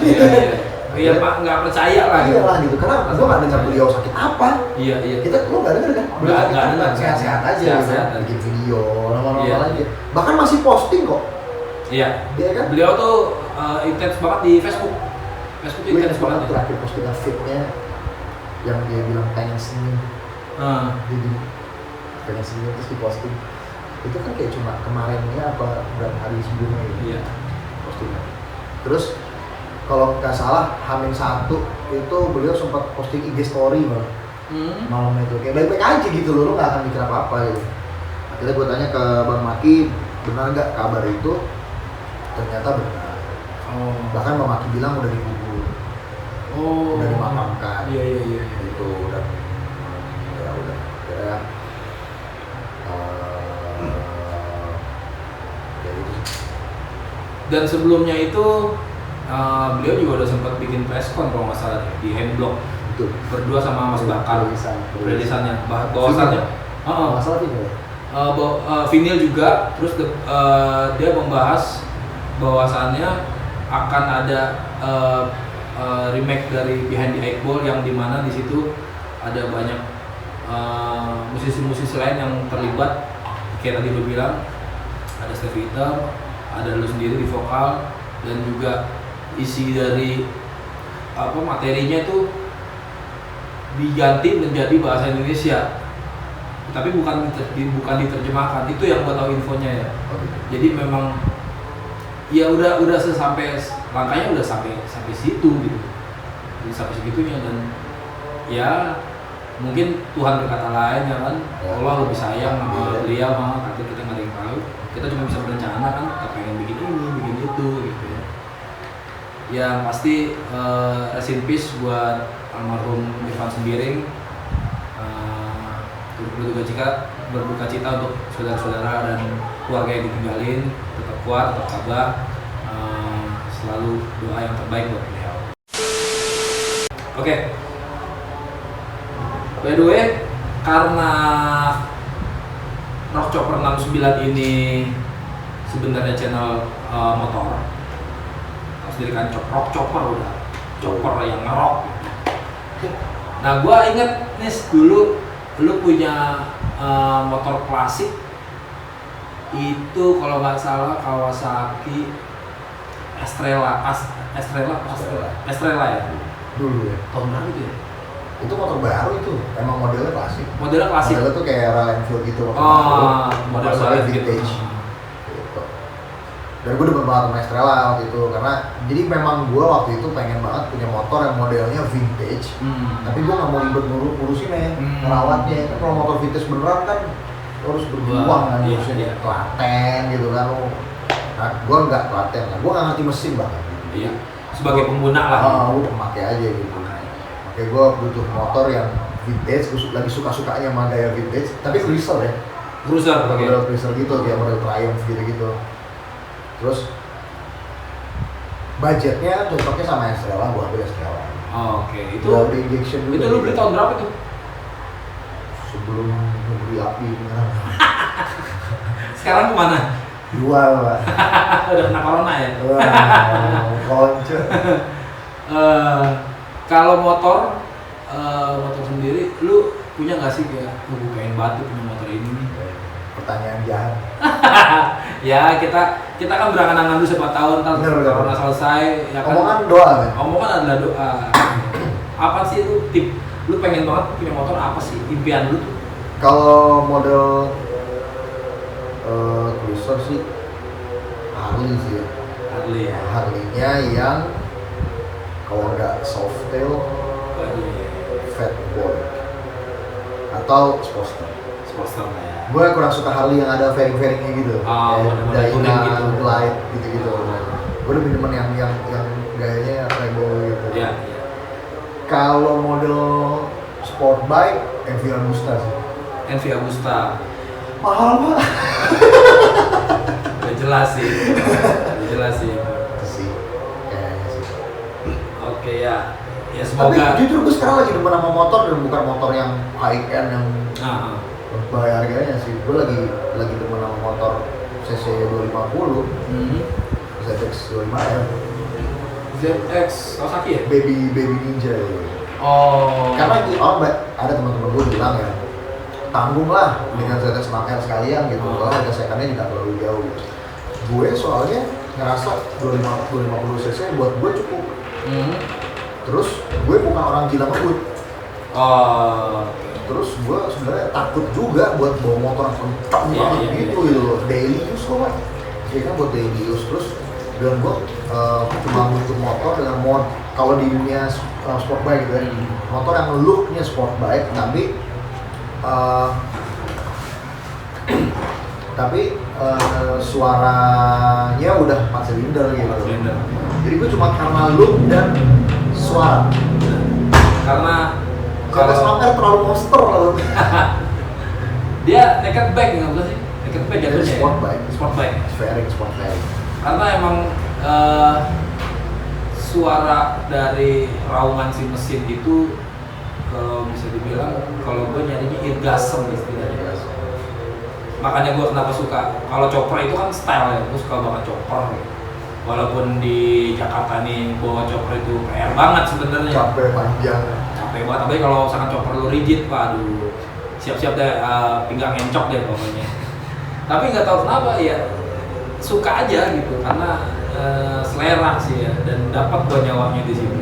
Iya Pak, nggak percaya lah Iya lah gitu, karena gue nggak dengar beliau sakit apa. Iya. Kita lo nggak dengar kan? Beliau Nggak sakit apa? dengar. Sehat-sehat aja, Sehat-sehat gitu. aja. Bikin video, normal-normal Iya. aja. Bahkan masih posting kok, Iya. dia kan? Beliau tuh intens banget di Facebook. Facebook tuh Gue intens ingat banget banget. terakhir postingan fitnya yang dia bilang pengen senyum, jadi pengen senyum terus diposting. Itu kan kayak cuma kemarinnya apa berapa hari sebelumnya gitu. Iya. Postingan. Terus kalau nggak salah H-1 itu beliau sempat posting IG story malah. Malam itu kayak baik-baik aja gitu loh, lo nggak akan mikir apa-apa gitu. Akhirnya gue tanya ke Bang Maki, benar nggak kabar itu? Ternyata benar. Bahkan Bang Maki bilang udah dikubur, udah dimakamkan. Iya. Itu udah, ya udah. Akhirnya ya itu sih. Dan sebelumnya itu beliau juga udah sempat bikin press con kalau nggak salah di Handblock Betul. berdua sama Mas Bakar. Rilisannya, bahwasannya Masalah ini ya? vinyl juga, terus dia membahas bahwasannya akan ada remake dari Behind the Eight Ball yang dimana di situ ada banyak musisi-musisi lain yang terlibat, kayak tadi lu bilang ada Stevie Wonder, ada lu sendiri di vokal, dan juga isi dari materinya tuh diganti menjadi bahasa Indonesia, tapi bukan diterjemahkan. Itu yang gua tahu infonya ya. Jadi memang ya udah sampai langkahnya udah sampai situ gitu. Jadi sampai segitunya, dan ya mungkin Tuhan berkata lain ya kan. Allah lebih sayang sama beliau, mah kata kita nggak ada yang tahu. Kita cuma bisa berencana kan, kita pengen bikin ini, bikin itu gitu ya. Yang pasti rest in peace buat almarhum Irfan Sembiring. Berduka cita untuk saudara-saudara dan keluarga yang ditinggalin. Tetap kuat, tetap tabah, selalu doa yang terbaik buat beliau. Oke. By the way, karena Rock Chopper 69 ini sebenarnya channel motor, harus dirikan Rock Chopper udah chopper yang ngerok. Nah, gua inget nih dulu lu punya motor klasik itu kalau nggak salah Kawasaki Estrella ya. Dulu ya. Tahun berapa itu ya? Itu motor baru itu, emang modelnya klasik. Modelnya klasik. Modelnya tuh kayak Royal Enfield gitu. Model soalnya vintage. vintage. Gitu. Dan gue demen banget sama Estrella waktu itu karena jadi memang gue waktu itu pengen banget punya motor yang modelnya vintage. Tapi gue nggak mau ribet ngurusinnya, ngerawatnya. Kan kalau motor vintage beneran kan harus berjuang kan, Iya, ngurusin iya. telaten gitu kan. Nah, gue nggak telaten lah, gue nggak ngerti mesin banget. Iya. Sebagai pengguna lah. Gue pemakai aja gitu. Makanya gue butuh motor yang vintage, gue lagi suka-sukanya sama gaya vintage, tapi cruiser ya. Cruiser pakai. Model cruiser gitu, kayak model Triumph gitu-gitu. Terus budgetnya cocoknya sama Estrella, gue ambil Estrella. Oke, itu Udah beli injection juga. itu lu beli tahun berapa tuh? Sebelum beli api Sekarang kemana? jual lah. Udah kena corona ya? Wah, konco. Kalau motor sendiri, lu punya nggak sih kayak gue pengen banget punya motor ini nih? Pertanyaan jahat. Ya kita kan berangan-angan dulu 7 tahun ntar Bener. corona selesai ya kan. Omongan doa kan? Omongan adalah doa. Apa sih lu pengen banget punya motor apa sih? Impian lu tuh? Kalau model cruiser sih Harley sih ya. Harley ya. Harley-nya yang kalau nggak Softail, Fat Boy atau Sportster. Sportster ya. Gue kurang suka Harley yang ada fairing-fairingnya gitu, model-model kuning Dyna, gitu. Glide gitu-gitu. Gue lebih demen yang gayanya playboy gitu. Iya. Kalau model sport bike, MV Agusta sih. NV Agusta. Mahal banget. Udah jelas sih. Itu sih, kayaknya sih. Oke ya. Ya Tapi semoga. jujur gue sekarang lagi demen sama motor dan bukan motor yang high end yang Nah, bayar harganya sih. Gue lagi demen sama motor CC 250, ZX 25R, ZX Kawasaki ya? baby ninja ya. Oh. Karena ada teman-teman gue bilang ya, tanggung lah dengan ZX 6R sekalian gitu. Kalau harga secondnya juga terlalu jauh. Gue soalnya ngerasa 250 cc buat gue cukup. Terus gue bukan orang gila ngebut. Oh. Terus gue sebenarnya takut juga buat bawa motor yang kencang banget gitu loh. Daily use kok kan. Ya kan buat daily use. Terus dan gue cuma butuh motor dengan mod kalau di dunia sport bike gitu ya. Motor yang looknya sport bike tapi suaranya udah 4 silinder gitu. Jadi gue cuma karena look dan suara. Karena Kalau sampai terlalu monster loh. dia naked bike nggak sih? Naked bike jatuhnya. Sport bike. Sport bike. Sport fairing. Karena emang suara dari raungan si mesin itu kalau bisa dibilang kalau gue nyarinya irgasem istilahnya. Makanya gue kenapa suka kalau chopper itu kan style ya, gue suka banget chopper. Walaupun di Jakarta nih bawa chopper itu PR banget sebenarnya. Capek panjang. Capek banget, tapi kalau misalkan chopper lu rigid, waduh, siap-siap deh, pinggang encok deh pokoknya. Tapi nggak tahu kenapa ya, suka aja gitu, karena selera sih ya, dan dapat gua nyawanya di sini.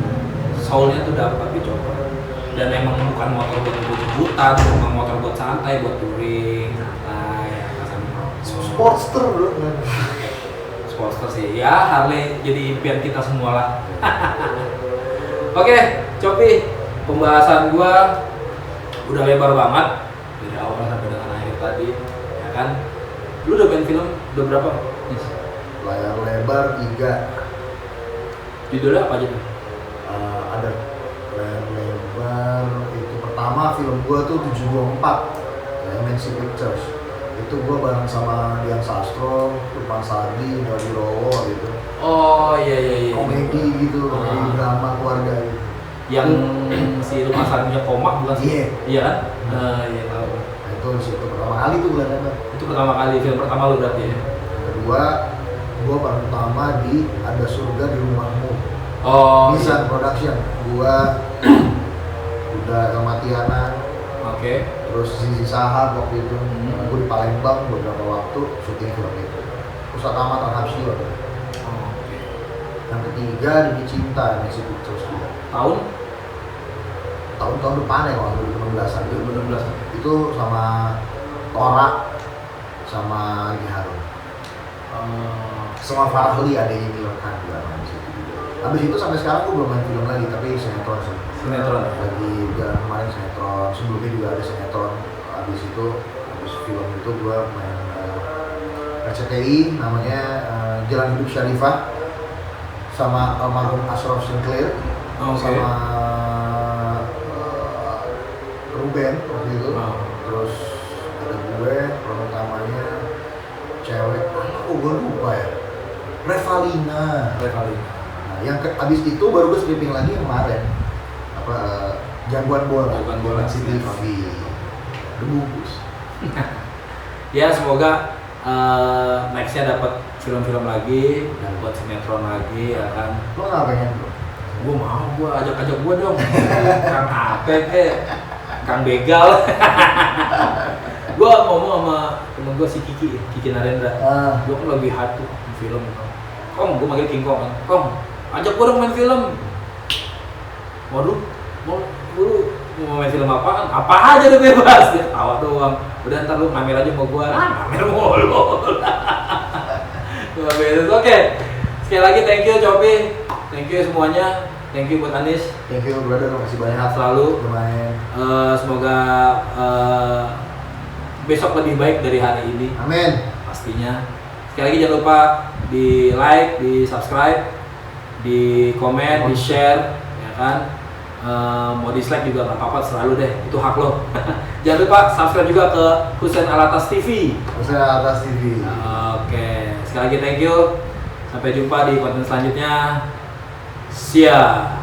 Soulnya tuh dapat di chopper, dan emang bukan motor buat jebut-jebutan, emang motor buat santai, buat touring, santai, Sportster bro. Sportster sih, ya Harley jadi impian kita semua lah. Oke, Copi, pembahasan gua udah lebar banget dari awal sampai dengan akhir tadi, ya kan? Lu udah main film udah berapa? Yes. Layar lebar 3. Judulnya apa aja tuh? Ada layar lebar itu pertama film gua tuh 724 MNC Pictures. Itu gua bareng sama Dian Sastro, Lukman Sardi, Dodi Rowo gitu. Oh iya. Komedi gitu, komedi drama keluarga gitu. Yang si rumah sakitnya koma bukan sih? Iya. Iya kan? Iya tahu. Nah, itu di situ pertama kali tuh gue lebar. Itu pertama kali film pertama lu berarti ya? Yang kedua, gua paling utama di Ada Surga di Rumahmu. Oh. Nisan Production. Gua ada Kematianan, Oke. terus Zizi Sahab waktu itu. Gue di Palembang beberapa waktu syuting film itu. Pusat Amatan Habsyi waktu itu. Oke. Yang ketiga Demi Cinta, Messi Pictures juga. Tahun depan ya, kalau 2016an. 2016. Itu sama Tora, sama Agi Harun. Sama Farahli ada yang Milokan juga main di situ juga. Habis itu sampai sekarang gue belum main film lagi, tapi sinetron sih. Sinetron. Lagi jalan kemarin sinetron, sebelumnya juga ada sinetron. Habis film itu gue main RCTI namanya Jalan Hidup Syarifah sama almarhum Ashraf Sinclair. Sama Ruben waktu itu. Terus ada gue, peran utamanya cewek, gue lupa ya, Revalina. Nah, abis itu baru gue stripping lagi yang kemarin Jagoan Bola CTV. Bungkus. Ya semoga nextnya dapat film-film lagi, dapat sinetron lagi ya kan. Lo nggak pengen bro? Gue ajak gue dong. Kang Apep, Kang Begal. Gue ngomong sama temen gue si Kiki Narendra. Gue kan lagi hype tuh film. Kong, gue manggil King Kong kan. Kong, ajak gue dong main film. Waduh, mau main film apaan? Apa aja deh bebas. Dia tawa doang. Udah ntar lu ngamer aja mau gue. Ngamer mulu. Oke. Sekali lagi thank you Copi. Thank you semuanya. Thank you buat Anis. Thank you brother, makasih banyak. Sehat selalu. Lumayan. Semoga besok lebih baik dari hari ini. Amin. Pastinya. Sekali lagi jangan lupa di like, di subscribe, di komen, di share, ya kan. Mau dislike juga nggak apa-apa, selalu deh, itu hak lo. Jangan lupa subscribe juga ke Husein Alatas TV. Husein Alatas TV. Oke, sekali lagi thank you. Sampai jumpa di konten selanjutnya. Siap.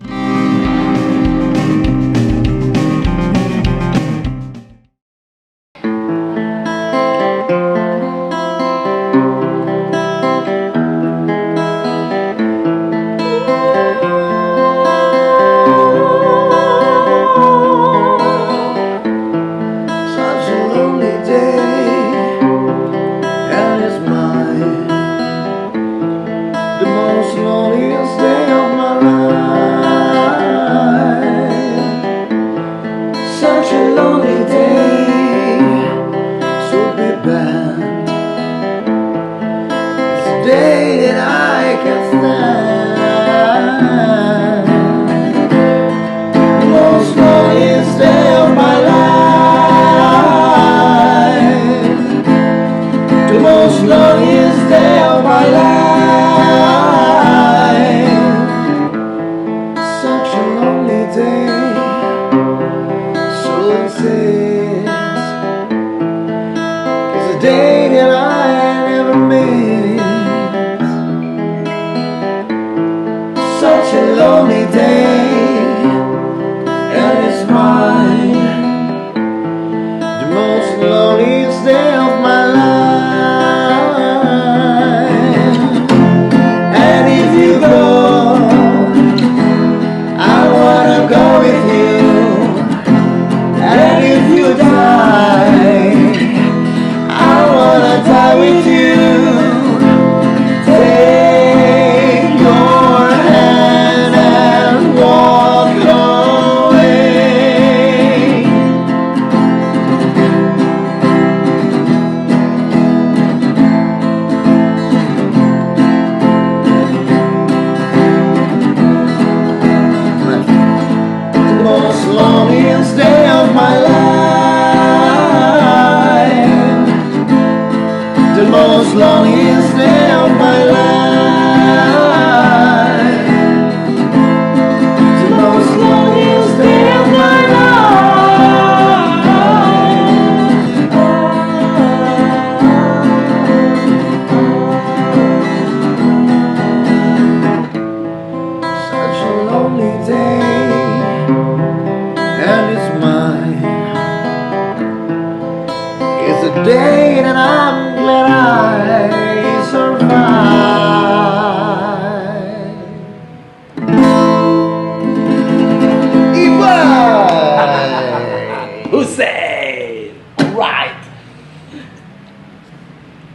Iba.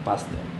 Pas deh.